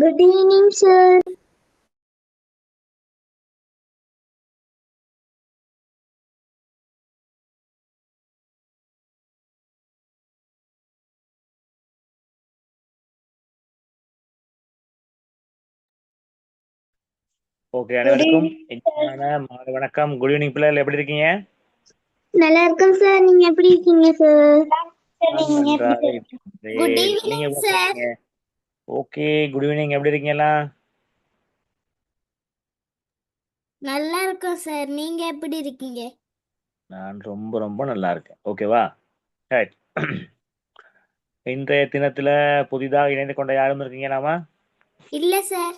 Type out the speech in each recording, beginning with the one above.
Good evening, sir. Okay, Good அனைவருக்கும் evening, sir. இனிமையான மாலை வணக்கம். குட் ஈவினிங் பிள்ளைகள், எப்படி இருக்கீங்க? நல்லா இருக்கேன் சார். நீங்க எப்படி இருக்கீங்க சார்? நான் நீங்க எப்படி நன்றாக சார்? குட் இருக்கிறேன். நீங்க ஈவினிங் எப்படி சார். இருக்கீங்க? Okay, good evening. எப்படி இருக்கீங்களா? நல்லா இருக்கோம் சார். நீங்க எப்படி இருக்கீங்க? நான் ரொம்ப ரொம்ப நல்லா இருக்கேன். ஓகேவா? ரைட். இன்றைய தினத்துல புதிதாக இணைந்து கொண்ட யாரும் இருக்கீங்களாமா? இல்ல சார்.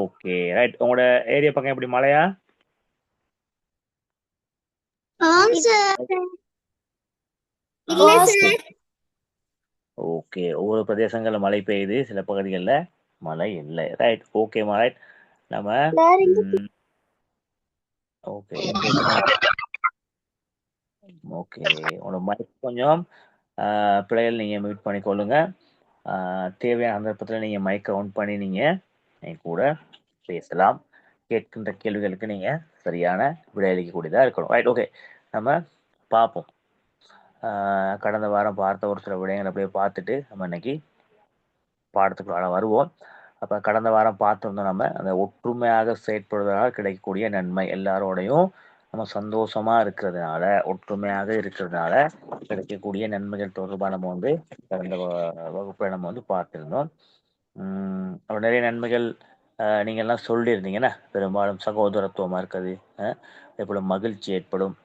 Okay, right. உங்களோட ஏரியா பக்கம் எப்படி, மழையா? ஆம் சார். இல்ல ஓகே சார். ஓகே, ஒவ்வொரு பிரதேசங்கள்ல மழை பெய்யுது, சில பகுதிகளில் மழை இல்லை. ரைட், ஓகேமா. ரைட். நம்ம சார் இங்க ஓகே, இன்றைய தினம் ஓகே, உங்களோட மைக் கொஞ்சம் பிள்ளைகள் நீங்கள் மியூட் பண்ணிக்கொள்ளுங்க. தேவையான சந்தர்ப்பத்தில் நீங்கள் மைக்கை ஆன் பண்ணி நீங்கள் என் கூட பேசலாம். கேட்கின்ற கேள்விகளுக்கு நீங்கள் சரியான விடையளிக்கக்கூடியதாக இருக்கணும். Right, okay. நம்ம பார்ப்போம். கடந்த வாரம் பார்த்த ஒரு சில விடயங்களை அப்படியே பார்த்துட்டு நம்ம இன்னைக்கு பாடத்துக்குள்ளார வருவோம். அப்போ கடந்த வாரம் பார்த்துருந்தோம், நம்ம அந்த ஒற்றுமையாக செயற்படுவதால் கிடைக்கக்கூடிய நன்மை, எல்லாரோடையும் நம்ம சந்தோஷமா இருக்கிறதுனால, ஒற்றுமையாக இருக்கிறதுனால கிடைக்கக்கூடிய நன்மைகள் தொடர்பாக நம்ம வந்து கடந்த வகுப்புல நம்ம வந்து பார்த்துருந்தோம். அப்போ நிறைய நன்மைகள் நீங்க எல்லாம் சொல்லியிருந்தீங்கன்னா, பெரும்பாலும் சகோதரத்துவமா இருக்குது, அதே போல மகிழ்ச்சி ஏற்படும்,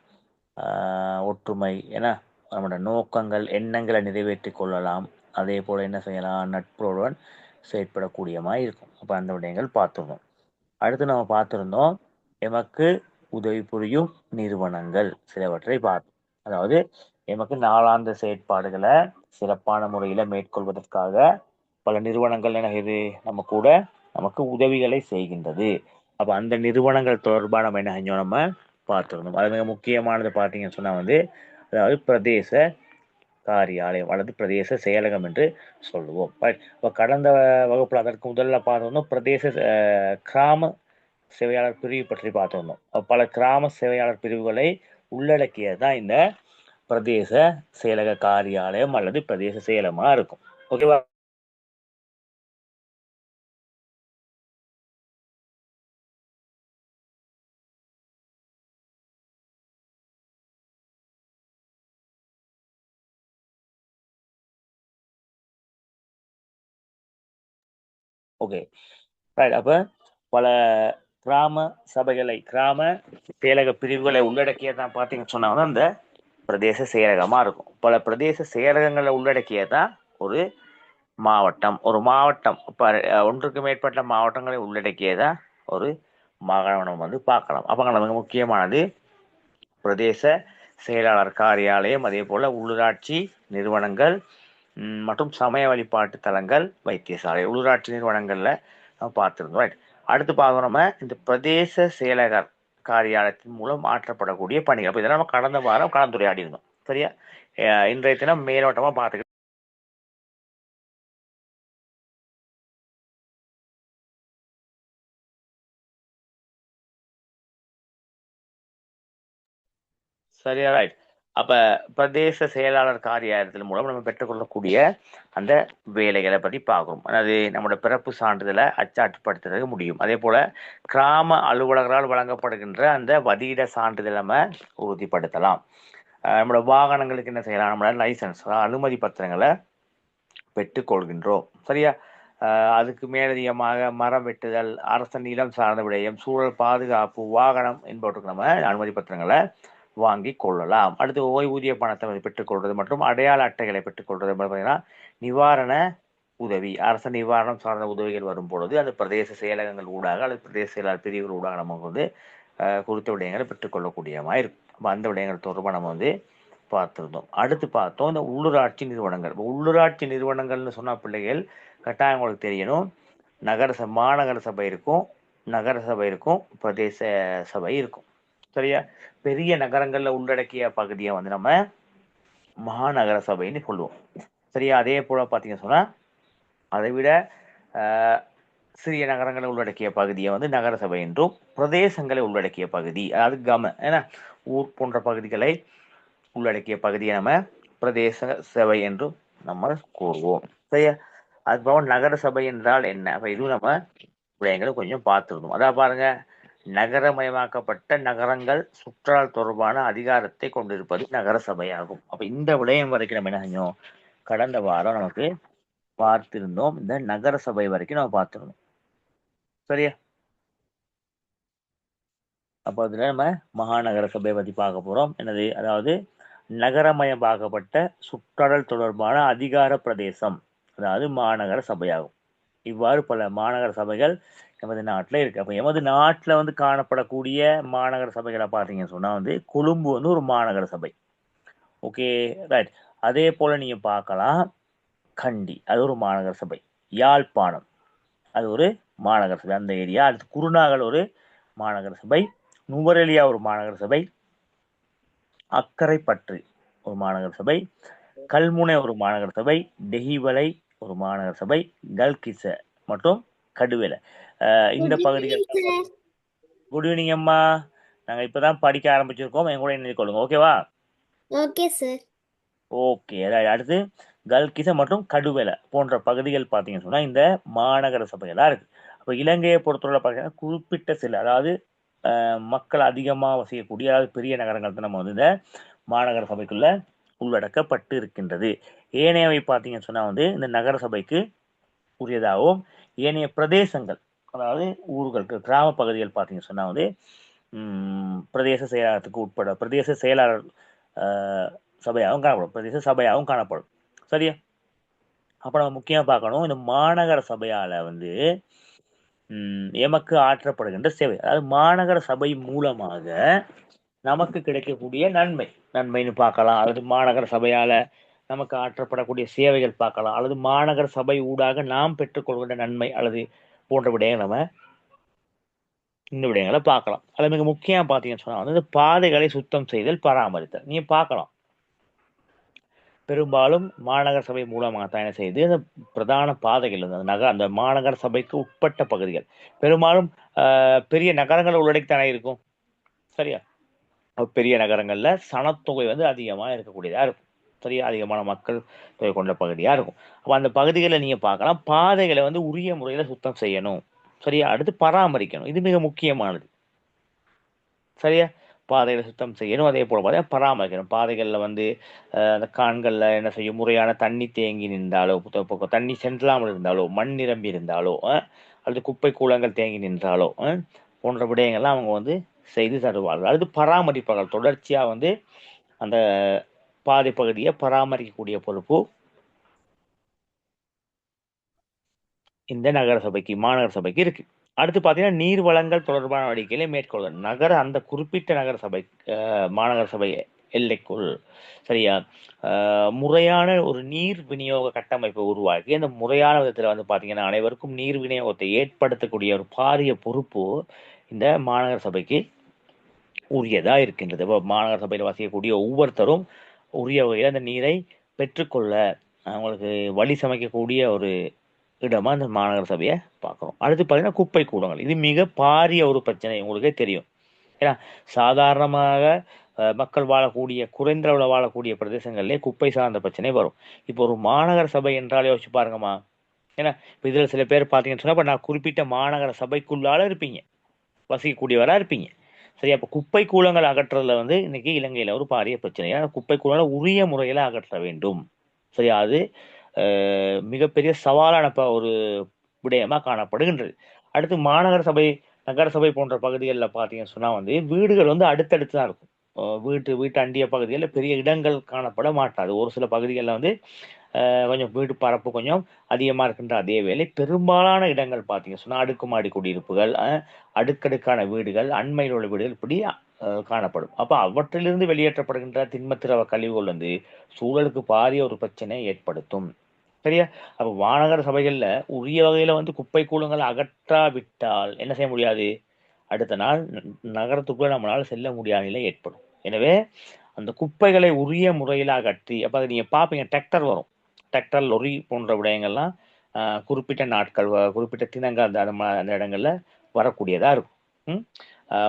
ஒற்றுமை, ஏன்னா நம்மளோட நோக்கங்கள் எண்ணங்களை நிறைவேற்றி கொள்ளலாம். அதே போல் என்ன செய்யலாம், நட்புடன் செயற்படக்கூடியமாக இருக்கும். அப்போ அந்த விடயங்கள் பார்த்துருந்தோம். அடுத்து நம்ம பார்த்துருந்தோம், எமக்கு உதவி புரியும் நிறுவனங்கள் சிலவற்றை பார்த்தோம். அதாவது எமக்கு நாளாந்த செயற்பாடுகளை சிறப்பான முறையில் மேற்கொள்வதற்காக பல நிறுவனங்கள் என்ன செய்யுது, நம்ம கூட நமக்கு உதவிகளை செய்கின்றது. அப்போ அந்த நிறுவனங்கள் தொடர்பாக நம்ம என்ன செஞ்சோம், நம்ம பார்த்துருந்தோம். அது மிக முக்கியமானது பார்த்தீங்கன்னு சொன்னால் வந்து, அதாவது பிரதேச காரியாலயம் அல்லது பிரதேச செயலகம் என்று சொல்லுவோம். இப்போ கடந்த வகுப்பில் அதற்கு முதல்ல பார்த்தோம்னா பிரதேச கிராம சேவையாளர் பிரிவு பற்றி பார்த்திருந்தோம். பல கிராம சேவையாளர் பிரிவுகளை உள்ளடக்கியது தான் இந்த பிரதேச செயலக காரியாலயம் அல்லது பிரதேச செயலகமா இருக்கும். ஓகேவா? Okay, right. அப்போ பல கிராம சபைகளை, கிராம செயலக பிரிவுகளை உள்ளடக்கியதான் பார்த்தீங்கன்னு சொன்னாங்க அந்த பிரதேச செயலகமா இருக்கும். பல பிரதேச செயலகங்களை உள்ளடக்கியதான் ஒரு மாவட்டம். ஒரு மாவட்டம் இப்போ ஒன்றுக்கு மேற்பட்ட மாவட்டங்களை உள்ளடக்கியதா ஒரு மாகாணம் வந்து பார்க்கலாம். அப்போ நமக்கு முக்கியமானது பிரதேச செயலாளர் காரியாலயம், அதே போல உள்ளூராட்சி நிறுவனங்கள் மற்றும் சமய வழிபாட்டு தலங்கள், வைத்தியசாலை, உள்ளூராட்சி நிறுவனங்கள்ல நம்ம பார்த்துருந்தோம். ரைட். அடுத்து பார்க்கணும், நம்ம இந்த பிரதேச செயலகர் காரியாலயத்தின் மூலம் ஆற்றப்படக்கூடிய பணிகள். அப்போ இதெல்லாம் நம்ம கடந்த வாரம் கலந்துரையாடி இருந்தோம். சரியா? இன்றைய தினம் மேலோட்டமா பார்த்துக்கிட்டு சரியா? ரைட். அப்ப பிரதேச செயலாளர் காரியாலயத்தின் மூலம் நம்ம பெற்றுக்கொள்ளக்கூடிய அந்த வேலைகளை பற்றி பார்க்கணும். அதாவது நம்மளோட பிறப்பு சான்றிதழை அச்சாட்டுப்படுத்துறது முடியும். அதே போல கிராம அலுவலர்களால் வழங்கப்படுகின்ற அந்த வதியிட சான்றிதழை நம்ம உறுதிப்படுத்தலாம். நம்மளோட வாகனங்களுக்கு என்ன செய்யலாம், நம்மளோட லைசன்ஸ், அனுமதி பத்திரங்களை பெற்றுக்கொள்கின்றோம். சரியா? அதுக்கு மேலதிகமாக மரம் வெட்டுதல், அரச நிலம் சார்ந்த விடயம், சூழல் பாதுகாப்பு, வாகனம் என்பவற்றுக்கு நம்ம அனுமதி பத்திரங்களை வாங்கி கொள்ளலாம். அடுத்து ஓய்வூதிய பணத்தை பெற்றுக்கொள்வது மற்றும் அடையாள அட்டைகளை பெற்றுக்கொள்வது பார்த்தீங்கன்னா நிவாரண உதவி, அரசு நிவாரணம் சார்ந்த உதவிகள் வரும் பொழுது அந்த பிரதேச செயலகங்கள் ஊடாக அல்லது பிரதேச செயலாளர் பிரிவுகள் ஊடாக நம்ம வந்து குறித்த விடயங்களை பெற்றுக்கொள்ளக்கூடியமாக இருக்கும். அப்போ அந்த விடயங்கள் தொடர்பாக நம்ம வந்து பார்த்துருந்தோம். அடுத்து பார்த்தோம் இந்த உள்ளூராட்சி நிறுவனங்கள். இப்போ உள்ளூராட்சி நிறுவனங்கள்னு சொன்ன பிள்ளைகள் கட்டாயம் உங்களுக்கு தெரியணும், மாநகர சபை இருக்கும், நகர சபை இருக்கும், பிரதேச சபை இருக்கும். சரியா? பெரிய நகரங்கள்ல உள்ளடக்கிய பகுதியை வந்து நம்ம மாநகர சபைன்னு சொல்லுவோம். சரியா? அதே போல பார்த்தீங்கன்னு சொன்னா அதை விட அஹ், சிறிய நகரங்களை உள்ளடக்கிய பகுதியை வந்து நகர சபை என்றும், பிரதேசங்களை உள்ளடக்கிய பகுதி அதாவது ஏன்னா ஊர் போன்ற பகுதிகளை உள்ளடக்கிய பகுதியை நம்ம பிரதேச சபை என்றும் நம்ம கூறுவோம். சரியா? அதுபோக நகர சபை என்றால் என்ன? அப்ப இதுவும் நம்ம விடயங்களை கொஞ்சம் பார்த்துருந்தோம். அதான் பாருங்க, நகரமயமாக்கப்பட்ட நகரங்கள் சுற்றுலா தொடர்பான அதிகாரத்தை கொண்டிருப்பது நகர சபையாகும். அப்ப இந்த விடயம் வரைக்கும் நம்ம என்ன செஞ்சோம்? கடந்த வாரம் நமக்கு பார்த்திருந்தோம். இந்த நகர சபை வரைக்கும் நம்ம பார்த்திருந்தோம். சரியா? அப்போ அதுல நம்ம மாநகர சபையை பத்தி பார்க்க போறோம். என்னது? அதாவது நகரமயமாக்கப்பட்ட சுற்றடல் தொடர்பான அதிகார பிரதேசம், அதாவது மாநகர சபையாகும். இவ்வாறு பல மாநகர சபைகள் எமது நாட்டில் இருக்கு. அப்போ எமது நாட்டில் வந்து காணப்படக்கூடிய மாநகர சபைகளை பார்த்தீங்கன்னு சொன்னா வந்து கொழும்பு வந்து ஒரு மாநகர சபை. Okay, right. அதே போல நீங்க பார்க்கலாம், கண்டி அது ஒரு மாநகர சபை, யாழ்ப்பாணம் அது ஒரு மாநகர சபை அந்த ஏரியா. அடுத்து குருநாகல் ஒரு மாநகர சபை, நுவரெலியா ஒரு மாநகர சபை, அக்கரைப்பற்று ஒரு மாநகர சபை, கல்முனை ஒரு மாநகர சபை, டெஹிவலை ஒரு மாநகர சபை, கல்கிச மற்றும் கடுவெல. இந்த குட் பகுதிகள். Evening sir. குட் ஈவினிங் அம்மா. நாங்கள் இப்பதான் படிக்க ஆரம்பிச்சிருக்கோம், என் கூட இணைந்து கொள்ளுங்க. ஓகேவா? Okay sir. ஓகே. அடுத்து கல்கிச மற்றும் கடுவெல போன்ற பகுதிகள் பார்த்தீங்கன்னு சொன்னா இந்த மாநகர சபைகளா இருக்கு. அப்போ இலங்கையை பொறுத்தவரை பார்த்தீங்கன்னா குறிப்பிட்ட சில, அதாவது மக்கள் அதிகமாக வசிக்கக்கூடிய, அதாவது பெரிய நகரங்கள் தான் நம்ம வந்து இந்த மாநகர சபைக்குள்ள உள்ளடக்கப்பட்டு இருக்கின்றது. ஏனையவை பார்த்தீங்கன்னு சொன்னா வந்து இந்த நகர சபைக்கு உரியதாகவும், ஏனைய பிரதேசங்கள் அதாவது ஊர்கள் கிராம பகுதிகள் பார்த்தீங்கன்னு சொன்னா வந்து பிரதேச செயலாளத்துக்கு உட்பட பிரதேச செயலாளர் சபையாகவும் காணப்படும், பிரதேச சபையாகவும் காணப்படும். சரியா? அப்ப நம்ம முக்கியமா பார்க்கணும், இந்த மாநகர சபையால வந்து எமக்கு ஆற்றப்படுகின்ற சேவை, அதாவது மாநகர சபை மூலமாக நமக்கு கிடைக்கக்கூடிய நன்மைன்னு பார்க்கலாம், அல்லது மாநகர சபையால நமக்கு ஆற்றப்படக்கூடிய சேவைகள் பார்க்கலாம், அல்லது மாநகர சபை ஊடாக நாம் பெற்றுக்கொள்கின்ற நன்மை அல்லது போன்ற விடயங்கள் நம்ம இந்த விடயங்களை பார்க்கலாம். அது மிக முக்கியம் பார்த்தீங்கன்னு சொன்னா வந்து இந்த பாதைகளை சுத்தம் செய்தல், பராமரித்தல். நீங்க பார்க்கலாம், பெரும்பாலும் மாநகர சபை மூலமாக தான் என்ன செய்யுது, அந்த பிரதான பாதைகள் அந்த மாநகர சபைக்கு உட்பட்ட பகுதிகள் பெரும்பாலும் பெரிய நகரங்களை உள்ளடக்கி தானே இருக்கும். சரியா? பெரிய நகரங்கள்ல சனத்தொகை வந்து அதிகமாக இருக்கக்கூடியதா இருக்கும். சரியா? அதிகமான மக்கள் தொகை கொண்ட பகுதியா இருக்கும். அப்ப அந்த பகுதிகளை நீங்க பார்க்கலாம், பாதைகளை வந்து உரிய முறையில சுத்தம் செய்யணும். சரியா? அடுத்து பராமரிக்கணும், இது மிக முக்கியமானது. சரியா? பாதைகளை சுத்தம் செய்யணும், அதே போல பார்த்தீங்கன்னா பராமரிக்கணும். பாதைகளில் வந்து அந்த கான்களில் என்ன செய்யும், முறையான தண்ணி தேங்கி நின்றாலோ, தண்ணி சென்றாமல் இருந்தாலோ, மண் நிரம்பி இருந்தாலோ, அல்லது குப்பை கூலங்கள் தேங்கி நின்றாலோ போன்ற விடயங்கள்லாம் அவங்க வந்து செய்து தருவார்கள். அடுத்து பராமரிப்பார்கள், தொடர்ச்சியாக வந்து அந்த பாதை பகுதியை பராமரிக்கக்கூடிய பொறுப்பு இந்த நகர சபைக்கு, மாநகர சபைக்கு இருக்கு. அடுத்து பார்த்தீங்கன்னா நீர் வளங்கள் தொடர்பான நடவடிக்கைகளை மேற்கொள்வது அந்த குறிப்பிட்ட நகர சபை மாநகர சபை எல்லைக்குள். சரியா? முறையான ஒரு நீர் விநியோக கட்டமைப்பை உருவாக்கி அந்த முறையான விதத்தில் வந்து பார்த்தீங்கன்னா அனைவருக்கும் நீர் விநியோகத்தை ஏற்படுத்தக்கூடிய ஒரு பாரிய பொறுப்பு இந்த மாநகர சபைக்கு உரியதா இருக்கின்றது. இப்போ மாநகர சபையில் வசிக்கக்கூடிய ஒவ்வொருத்தரும் உரிய வகையில் அந்த நீரை பெற்றுக்கொள்ள அவங்களுக்கு வழி சமைக்கக்கூடிய ஒரு இடமா இந்த மாநகர சபையை பார்க்குறோம். அடுத்து பார்த்தீங்கன்னா குப்பை கூடங்கள், இது மிக பாரிய ஒரு பிரச்சனை, உங்களுக்கே தெரியும். ஏன்னா சாதாரணமாக மக்கள் வாழக்கூடிய, குறைந்த அளவில் வாழக்கூடிய பிரதேசங்களிலே குப்பை சார்ந்த பிரச்சனை வரும். இப்போ ஒரு மாநகர சபை என்றாலே யோசிச்சு பாருங்கம்மா. ஏன்னா இப்போ இதில் சில பேர் பார்த்தீங்கன்னு சொன்னால், இப்போ நான் குறிப்பிட்ட மாநகர சபைக்குள்ளால இருப்பீங்க, வசிக்கக்கூடியவராக இருப்பீங்க. சரி, அப்போ குப்பை கூலங்கள் அகற்றுறதுல வந்து இன்னைக்கு இலங்கையில் ஒரு பாரிய பிரச்சனை. ஏன்னா குப்பை கூலங்களை உரிய முறையில் அகற்ற வேண்டும். சரி, அது மிகப்பெரிய சவாலான ஒரு விடயமா காணப்படுகின்றது. அடுத்து மாநகர சபை, நகர சபை போன்ற பகுதிகளில் பார்த்தீங்கன்னு சொன்னா வந்து வீடுகள் வந்து அடுத்தடுத்து தான் இருக்கும். வீட்டு அண்டிய பகுதிகளில் பெரிய இடங்கள் காணப்பட மாட்டாது. ஒரு சில பகுதிகளில் வந்து கொஞ்சம் வீடு பரப்பு கொஞ்சம் அதிகமாக இருக்கின்ற அதே வேளை பெரும்பாலான இடங்கள் பார்த்தீங்க சொன்னா அடுக்குமாடி குடியிருப்புகள், அடுக்கடுக்கான வீடுகள், அண்மையில் உள்ள வீடுகள் இப்படி காணப்படும். அப்ப அவற்றிலிருந்து வெளியேற்றப்படுகின்ற திண்மத்திரவ கழிவுகள் வந்து சூழலுக்கு பாரிய ஒரு பிரச்சனை ஏற்படுத்தும். சரியா? அப்ப மாநகர சபைகள்ல உரிய வகையில வந்து குப்பை கூலங்களை அகற்றாவிட்டால் என்ன செய்ய முடியாது, அடுத்த நாள் நகரத்துக்குள்ள நம்மளால செல்ல முடியாத நிலை ஏற்படும். எனவே அந்த குப்பைகளை உரிய முறையில் அகற்றி, அப்ப அதை நீங்க பார்ப்பீங்க, டிராக்டர் வரும், டிராக்டர், லொரி போன்ற விடயங்கள்லாம் குறிப்பிட்ட நாட்கள் குறிப்பிட்ட தினங்கள் அந்த இடங்கள்ல வரக்கூடியதா இருக்கும். ம்.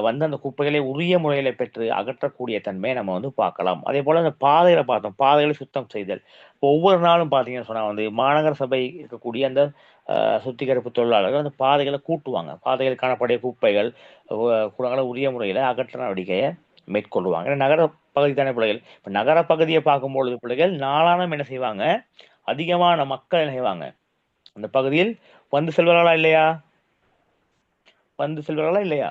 வந்து அந்த குப்பைகளை உரிய முறையில பெற்று அகற்றக்கூடிய தன்மையை நம்ம வந்து பார்க்கலாம். அதே போல அந்த பாதைகளை பார்த்தோம். பாதைகளை சுத்தம் செய்தல். இப்போ ஒவ்வொரு நாளும் பார்த்தீங்கன்னு சொன்னா வந்து மாநகர சபை இருக்கக்கூடிய அந்த சுத்திகரிப்பு தொழிலாளர்கள் அந்த பாதைகளை கூட்டுவாங்க. பாதையில் காணக்கூடிய குப்பைகள், குடங்களை உரிய முறையில அகற்ற நடவடிக்கையை மேற்கொள்ளுவாங்க. ஏன்னா நகர பகுதி தானே பிள்ளைகள். இப்ப நகர பகுதியை பார்க்கும்பொழுது பிள்ளைகள் நாளானம் என்ன செய்வாங்க? அதிகமான மக்கள் என்ன செய்வாங்க? அந்த பகுதியில் வந்து செல்வார்களா இல்லையா? வந்து செல்வார்களா இல்லையா?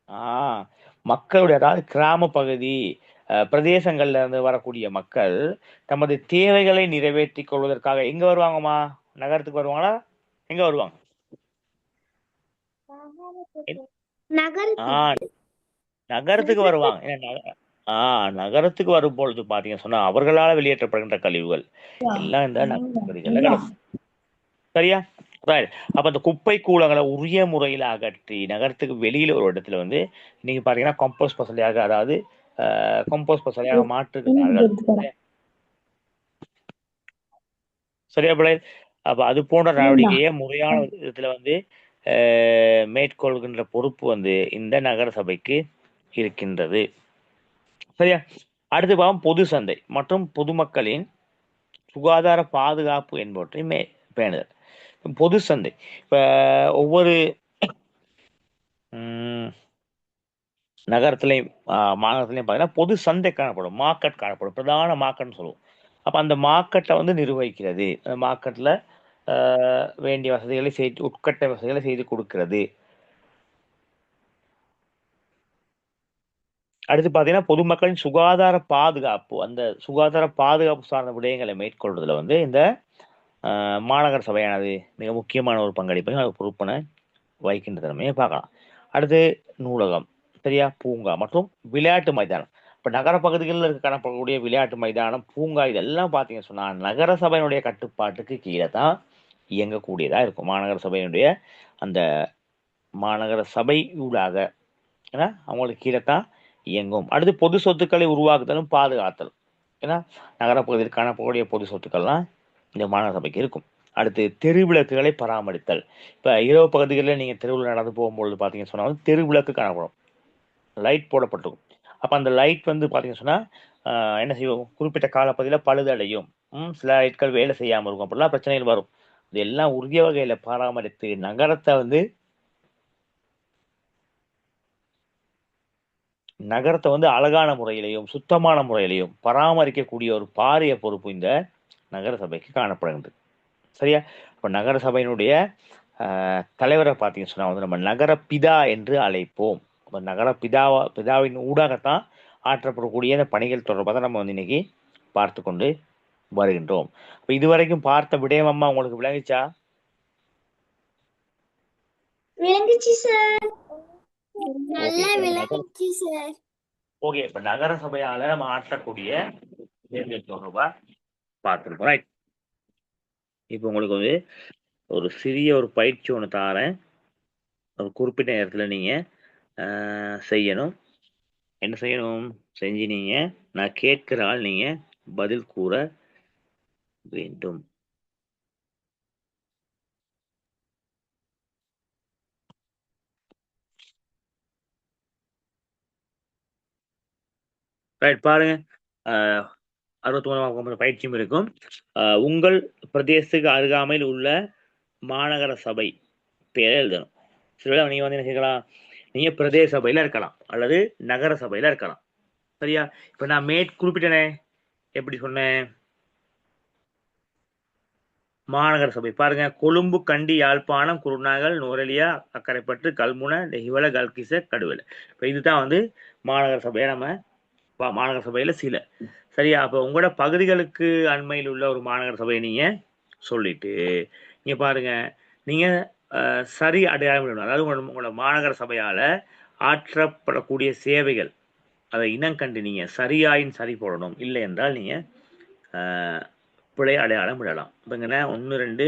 ஆ மக்களுடைய அதாவது கிராம பகுதி பிரதேசங்கள்ல இருந்து வரக்கூடிய மக்கள் தமது தேவைகளை நிறைவேற்றிக் கொள்வதற்காக எங்க வருவாங்கம்மா? நகரத்துக்கு வருவாங்களா? எங்க வருவாங்க? ஆ நகரத்துக்கு வருவாங்க. ஏன்னா நகரத்துக்கு வரும் பொழுது பாத்தீங்க சொன்னா அவர்களால் வெளியேற்றப்படுகின்ற கழிவுகள் எல்லாம் இந்த நகர பகுதிகளில் கிடக்கும். சரியா? ரைட். அப்ப அந்த குப்பை கூலங்களை உரிய முறையில் அகற்றி நகரத்துக்கு வெளியில ஒரு இடத்துல வந்து நீங்க பாத்தீங்கன்னா கம்போஸ்ட் பசலையாக அதாவது கம்போஸ்ட் பசலையாக மாற்றுகிறார்கள். சரியா பிள்ளை? அப்ப அது போன்ற நடவடிக்கையை முறையான விதத்துல வந்து மேற்கொள்கின்ற பொறுப்பு வந்து இந்த நகர சபைக்கு இருக்கின்றது. சரியா? அடுத்து பாவம் பொது சந்தை மற்றும் பொதுமக்களின் சுகாதார பாதுகாப்பு என்பவற்றை பேணுதல். பொது சந்தை இப்ப ஒவ்வொரு நகரத்திலையும் மாநகரத்திலையும் பார்த்தீங்கன்னா பொது சந்தை காணப்படும், மார்க்கெட் காணப்படும், பிரதான மார்க்கெட்னு சொல்லுவோம். அப்போ அந்த மார்க்கெட்டை வந்து நிர்வகிக்கிறது, அந்த மார்க்கெட்டில் வேண்டிய வசதிகளை செய்து உட்கட்ட வசதிகளை செய்து கொடுக்கிறது. அடுத்து பார்த்தீங்கன்னா பொதுமக்களின் சுகாதார பாதுகாப்பு, அந்த சுகாதார பாதுகாப்பு சார்ந்த விடயங்களை மேற்கொள்றதுல வந்து இந்த மாநகர சபையானது மிக முக்கியமான ஒரு பங்களிப்பையும் அது பொறுப்பனை வைக்கின்ற திறமையை பார்க்கலாம். அடுத்து நூலகம், சரியா? பூங்கா மற்றும் விளையாட்டு மைதானம். இப்போ நகர பகுதிகளில் இருக்க காணப்படக்கூடிய விளையாட்டு மைதானம், பூங்கா இதெல்லாம் பார்த்தீங்கன்னு சொன்னால் நகர சபையினுடைய கட்டுப்பாட்டுக்கு கீழே தான் இயங்கக்கூடியதாக இருக்கும். மாநகர சபையினுடைய அந்த மாநகர சபை ஊடாக ஏன்னா அவங்களுக்கு கீழே தான் இயங்கும். அடுத்து பொது சொத்துக்களை உருவாக்குதலும் பாதுகாத்தலும். ஏன்னா நகரப்பகுதியில் காணப்படக்கூடிய பொது சொத்துக்கள்லாம் இந்த மாநகர சபைக்கு இருக்கும். அடுத்து தெருவிளக்குகளை பராமரித்தல். இப்போ இரவு பகுதிகளில் நீங்கள் தெருவில் நடந்து போகும்பொழுது பார்த்தீங்கன்னு சொன்னாலும் தெருவிளக்கு காணப்படும், லைட் போடப்பட்டிருக்கும். அப்போ அந்த லைட் வந்து பார்த்தீங்கன்னு சொன்னால் என்ன செய்வோம்? குறிப்பிட்ட காலப்பகுதியில் பழுதடையும், சில லைட்கள் வேலை செய்யாமல் இருக்கும், அப்படிலாம் பிரச்சனைகள் வரும். இதெல்லாம் உரிய வகையில் பராமரித்து நகரத்தை வந்து அழகான முறையிலையும் சுத்தமான முறையிலையும் பராமரிக்கக்கூடிய ஒரு பாரிய பொறுப்பு இந்த நகர சபைக்கு காணப்படுகின்றது. சரியா? இப்போ நகர சபையினுடைய தலைவரை பார்த்தீங்கன்னு சொன்னா வந்து நம்ம நகர பிதா என்று அழைப்போம். அப்போ நகர பிதாவின் ஊடாகத்தான் ஆற்றப்படக்கூடிய இந்த பணிகள் தொடர்பாக தான் நம்ம வந்து இன்னைக்கு பார்த்து கொண்டு வருகின்றோம். இப்போ இதுவரைக்கும் பார்த்த விடயம் அம்மா உங்களுக்கு விளங்குச்சா? விளங்குச்சு சார். நல்லா விளங்குச்சு சார். ஓகே, இப்ப நகர சபையால நம்ம ஆற்றக்கூடிய தேர்தல் தொடர்பா பார்த்துருக்கோம். ரைட். இப்போ உங்களுக்கு வந்து ஒரு சிறிய ஒரு பயிற்சி ஒன்று தாரேன். ஒரு குறிப்பிட்ட நேரத்தில் நீங்க செய்யணும். என்ன செய்யணும்? செஞ்சு நீங்க நான் கேட்கிற ஆள் நீங்க பதில் கூற வேண்டும். ரைட், பாருங்க. 61 பயிற்சியும் இருக்கும். உங்கள் பிரதேசத்துக்கு அருகாமையில் உள்ள மாநகர சபை பேரை எழுதணும். சில நீங்க வந்து என்ன செய்யலாம்? நீங்க பிரதேச சபையில இருக்கலாம் அல்லது நகர சபையில இருக்கலாம். சரியா? இப்ப நான் குறிப்பிட்டனே, எப்படி சொன்னேன்? மாநகர சபை பாருங்க, கொழும்பு, கண்டி, யாழ்ப்பாணம், குருநாகல், நுவரெலியா, அக்கரைப்பற்று, கல்முனை, நெகிவல, கல்கிச, கடுவல. இப்போ இதுதான் வந்து மாநகர சபையை நம்ம மாநகர சபையில சில. சரியா? அப்போ உங்களோட பகுதிகளுக்கு அண்மையில் உள்ள ஒரு மாநகர சபையை நீங்க சொல்லிட்டு நீங்க பாருங்க, நீங்க சரி அடையாளம் விடணும். அதாவது உங்களோட மாநகர சபையால ஆற்றப்படக்கூடிய சேவைகள் அதை இனம் கண்டு நீங்க சரியாயின் சரி போடணும். இல்லை என்றால் நீங்க பிழை அடையாளம் விடலாம். இப்போங்கன்னா 1 2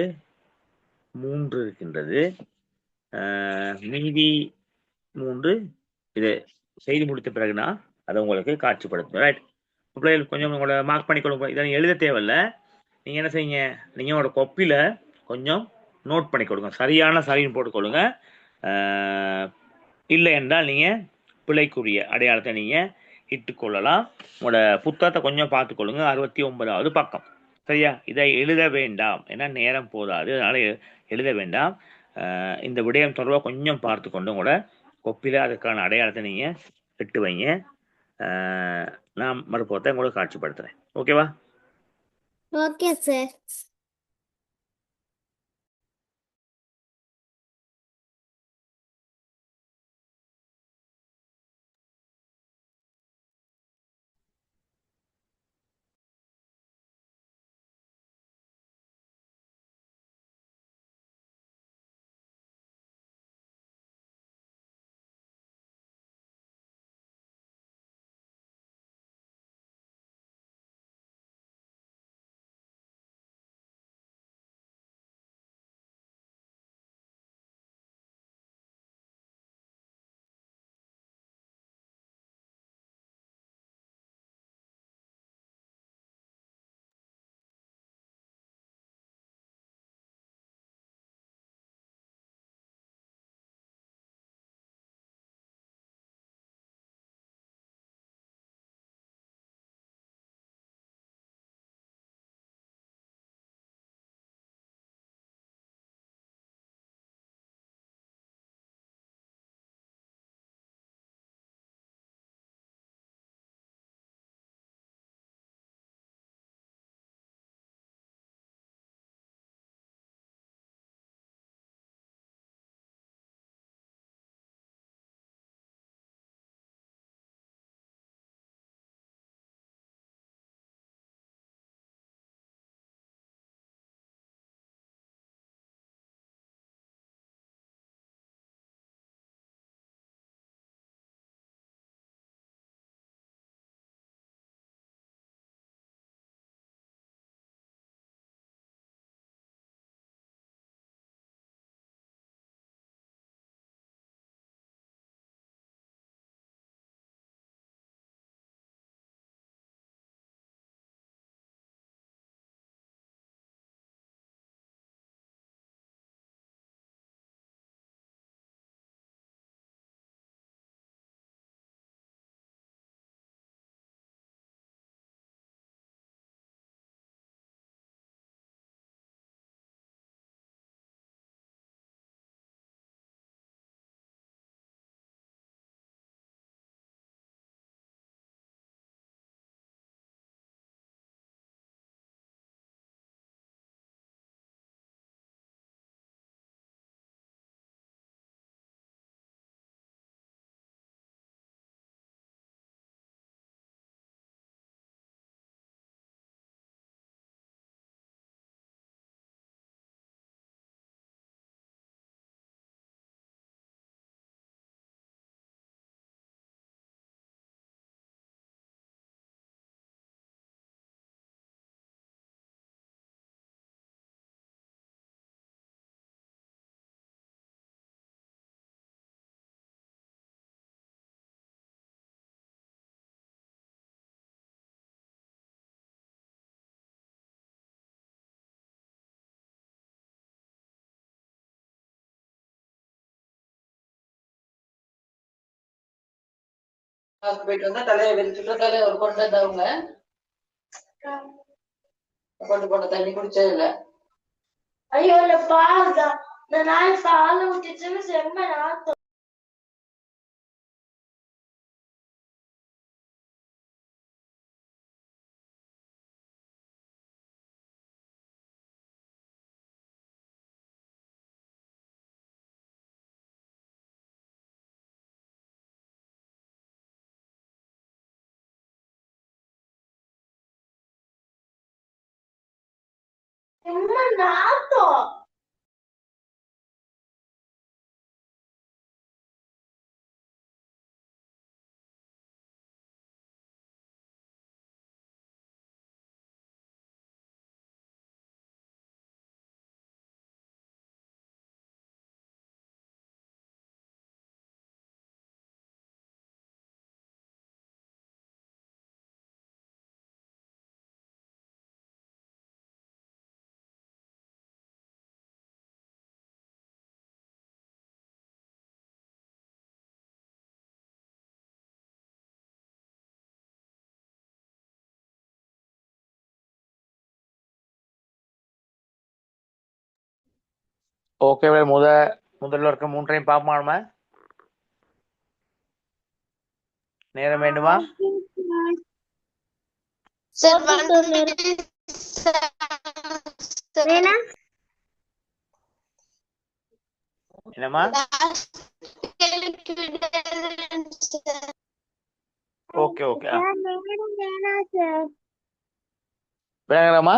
3 இருக்கின்றது, மீதி 3 இது செய்து முடித்த பிறகு நான் அதை உங்களுக்கு காட்சிப்படுத்தும். ரைட், பிள்ளைகள் கொஞ்சம் உங்களை மார்க் பண்ணிக்கொள்ளுங்க. இதனை எழுத தேவையில்ல, நீங்கள் என்ன செய்யுங்க, நீங்கள் உங்களோட கொப்பியில் கொஞ்சம் நோட் பண்ணி கொடுங்க, சரியான சரின்னு போட்டுக்கொள்ளுங்க. இல்லை என்றால் நீங்கள் பிழைக்குரிய அடையாளத்தை நீங்கள் இட்டுக்கொள்ளலாம். உங்களோட புத்தகத்தை கொஞ்சம் பார்த்துக்கொள்ளுங்க, 69வது பக்கம். சரியா? இதை எழுத வேண்டாம், ஏன்னா நேரம் போதாது, அதனால் எழுத வேண்டாம். இந்த விடயம் தொடர்பாக கொஞ்சம் பார்த்து கொண்டு உங்களோட கொப்பியில் அதுக்கான அடையாளத்தை நீங்கள் இட்டு வைங்க. நான் மறுபுறத்தை உங்களுக்கு காட்சிப்படுத்துகிறேன். ஓகேவா? Okay sir. போயிட்டு வந்தா தலையை வெறிச்சுட்டு தலையை ஒரு கொண்டு வந்தவங்க கொண்டு போன தண்ணி குடிச்சது இல்ல. ஐயோ இல்ல பால் தான், இந்த நாய் பால் ஊத்திச்சுன்னு செம்ம நாத்தம். செம்ம நாத்தம். ஓகே, முதல்ல இருக்க மூன்றையும் பார்ப்போமா? நேரம் வேண்டுமா? சார் வேணாம் என்னம்மா? ஓகே ஓகே சார், நேரம் வேணாம் சார். விளங்குறாமா?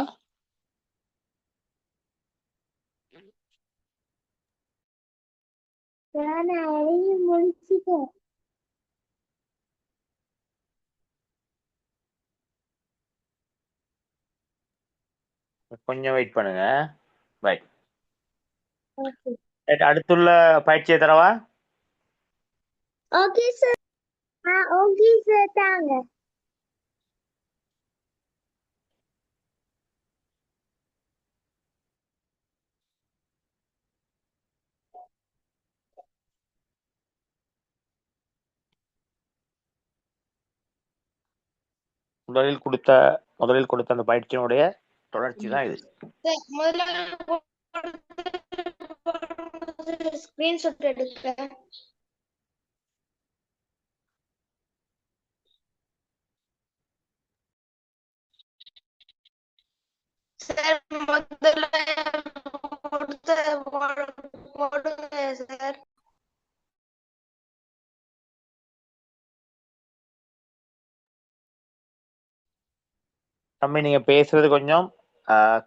சார், நான் எழுதி முடிச்சிட்டேன். கொஞ்சம் வெயிட் பண்ணுங்க. ரைட். ஓகே. அடுத்துள்ள பயிற்சியை தரவா? Okay sir. ஓகே சார், தாங்க. முதலில் கொடுத்த அந்த பயிற்சியினுடைய தொடர்ச்சி தான் இது. ஸ்கிரீன்ஷாட் எடுக்க சார், முதல்ல போடுங்க சார். தம்பி, நீங்க பேசுறது கொஞ்சம்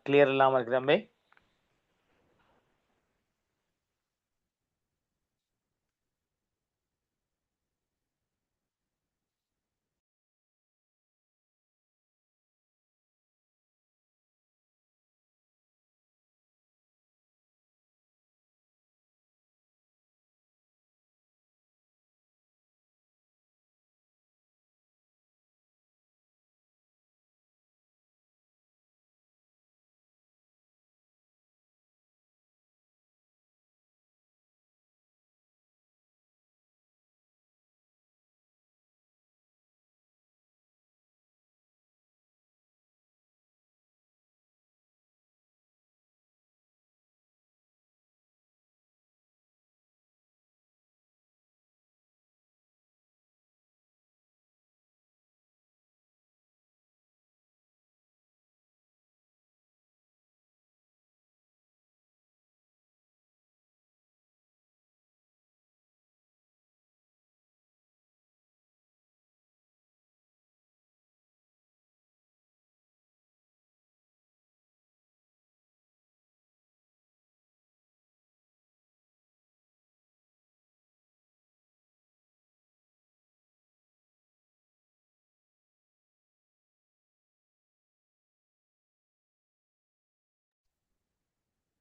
கிளியர் இல்லாம இருக்கு தம்பி.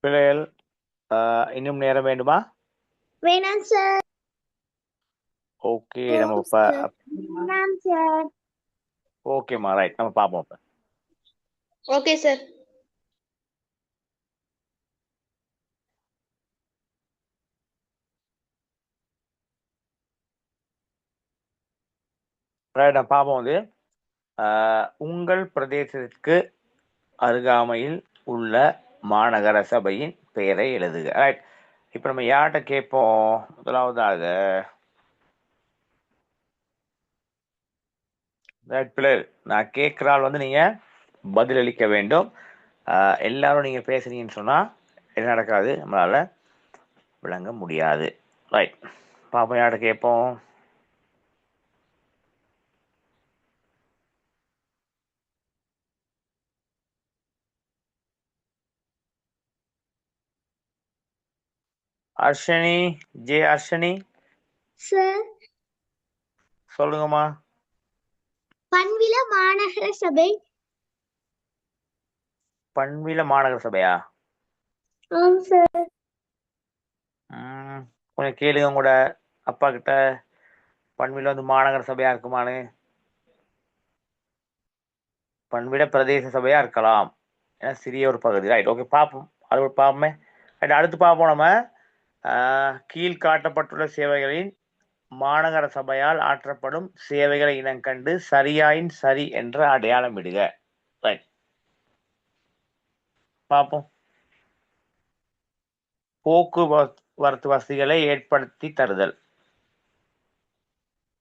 பிள்ளைகள், இன்னும் நேரம் வேண்டுமா? வேணாம் சார். ஓகே, நம்ம வேணாம் சார். ஓகேம்மா, ரைட். நம்ம பார்ப்போம் இப்ப. Okay sir. ரைட், நம்ம பார்ப்போம். வந்து உங்கள் பிரதேசத்திற்கு அருகாமையில் உள்ள மாநகர சபையின் பெயரை எழுதுக. ரைட். இப்ப நம்ம யார்கிட்ட கேட்போம்? முதலாவதாக ரைட் பிள்ளைகள், நான் கேட்கிறாள் வந்து நீங்க பதிலளிக்க வேண்டும். எல்லாரும் நீங்க பேசுறீங்கன்னு சொன்னா என்ன நடக்காது, நம்மளால விளங்க முடியாது. ரைட், பாப்போம் யார்கிட்ட கேட்போம். அர்ஷனி, அர்ஷனி சார், சொல்லுங்கம்மா. பண்வில மாநகர சபை. பண்வில மாநகர சபையா? ஆம் சார். கொஞ்சம் கேளுங்க கூட அப்பா கிட்ட, பண்வில வந்து மாநகர சபையா இருக்குமான்னு. பண்விட பிரதேச சபையா இருக்கலாம், ஏன்னா சிறிய ஒரு பகுதி. ரைட், ஓகே, பார்ப்போம். அது பார்ப்போமே. ரைட், அடுத்து பார்ப்போம். நம்ம கீழ் காட்டப்பட்டுள்ள சேவைகளின் மாநகர சபையால் ஆற்றப்படும் சேவைகளை இனங்கண்டு சரியாயின் சரி என்ற அடையாளம் இடுக. ரைட், பார்ப்போம். போக்குவரத்து வசதிகளை ஏற்படுத்தி தருதல்.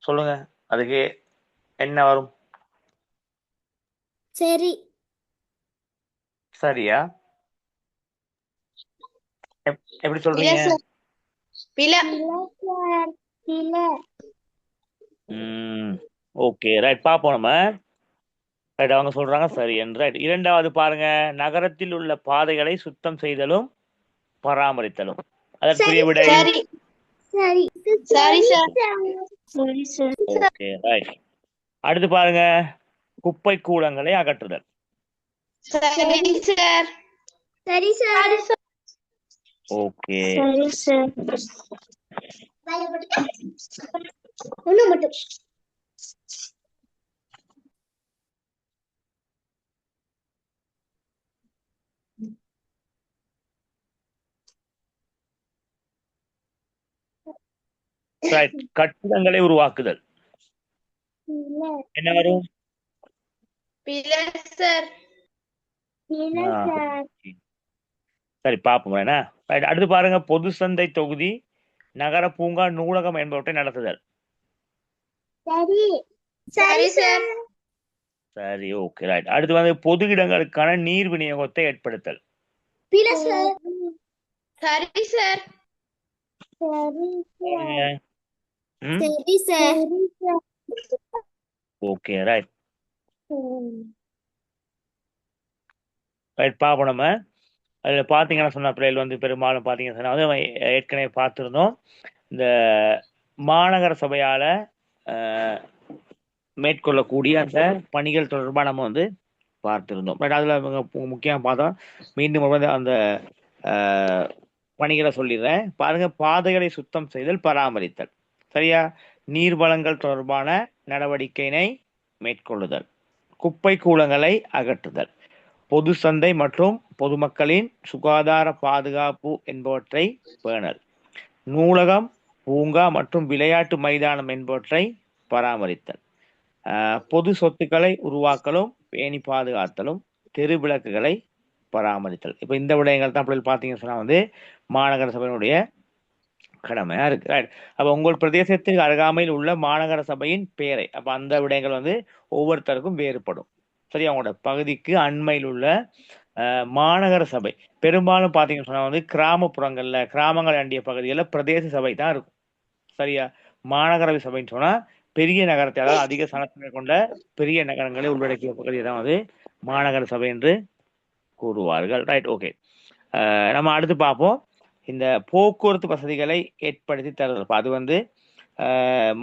சொல்லுங்க, அதுக்கு என்ன வரும்? சரி. சரியா? எப்படி இல்ல சொல்றீங்க? சார். பில. Okay, right. பார்ப்போம் நம்ம. ரைட், அவங்க சொல்றாங்க சரி என்று. ரைட், இரண்டாவது பாருங்க, நகரத்தில் உள்ள பாதைகளை சுத்தம் செய்தலும் பராமரித்தலும். அதற்குரிய விடை சரி. சரி. சரி சார். சரி சார். Okay, right. அடுத்து பாருங்க, குப்பை கூளங்களை அகற்றுதல். சரி சார். சரி சார். ஓகே, சரி சார். ஒண்ணு மட்டும். ரைட். கட்டிடங்களை உருவாக்குதல் இல்ல. என்ன வரும்? பில சார். இல்ல ஆ, சார். சரி, பார்ப்போம் என்ன. ரைட், அடுத்து பாருங்க, பொது சந்தை தொகுதி, நகர பூங்கா, நூலகம் என்பவற்றை நடத்துதல். சரி. சரி சார். சரி, ஓகே, ரைட். அடுத்து வந்து பொது இடங்களுக்கான நீர் விநியோகத்தை ஏற்படுத்தல். பில சார். சரி சார். சரி பாருங்க. ம், சரி சார். Okay, right. ரைட், பார்ப்போம் நம்ம. அதில் பார்த்தீங்கன்னா சொன்ன பிள்ளைகள் வந்து பெரும்பாலும் பார்த்தீங்கன்னா சொன்னா வந்து ஏற்கனவே பார்த்துருந்தோம். இந்த மாநகர சபையால் மேற்கொள்ளக்கூடிய அந்த பணிகள் தொடர்பாக நம்ம வந்து பார்த்துருந்தோம். பட் அதில் முக்கியமாக பார்த்தோம். மீண்டும் வந்து அந்த பணிகளை சொல்லிடுறேன். பாருங்க, பாதைகளை சுத்தம் செய்தல், பராமரித்தல். சரியா? நீர் வளங்கள் தொடர்பான நடவடிக்கையினை மேற்கொள்ளுதல், குப்பை கூளங்களை அகற்றுதல், பொது சந்தை மற்றும் பொதுமக்களின் சுகாதார பாதுகாப்பு என்பவற்றை பேணல், நூலகம், பூங்கா மற்றும் விளையாட்டு மைதானம் என்பவற்றை பராமரித்தல், பொது சொத்துக்களை உருவாக்கலும் பேணி பாதுகாத்தலும், தெரு விளக்குகளை பராமரித்தல். இப்போ இந்த விடயங்கள் தான் பிள்ளைகள் பார்த்தீங்கன்னு சொன்னா வந்து மாநகர சபையினுடைய கடமையா இருக்கு. ரைட். அப்போ உங்கள் பிரதேசத்துக்கு அருகாமையில் உள்ள மாநகர சபையின் பெயரை, அப்போ அந்த விடயங்கள் வந்து ஒவ்வொருத்தருக்கும் வேறுபடும். சரி, அவங்களோட பகுதிக்கு அண்மையில் உள்ள மாநகர சபை பெரும்பாலும் பார்த்தீங்கன்னு சொன்னா வந்து கிராமப்புறங்கள்ல, கிராமங்கள் அண்டிய பகுதிகளில் பிரதேச சபை தான் இருக்கும். சரியா? மாநகர சபைன்னு சொன்னா பெரிய நகரத்தை, அதாவது அதிக சனத்தொகை கொண்ட பெரிய நகரங்களை உள்ளடக்கிய பகுதியை தான் வந்து மாநகர சபை என்று கூறுவார்கள். Right, okay. நம்ம அடுத்து பார்ப்போம், இந்த போக்குவரத்து வசதிகளை ஏற்படுத்தி தருதல். அது வந்து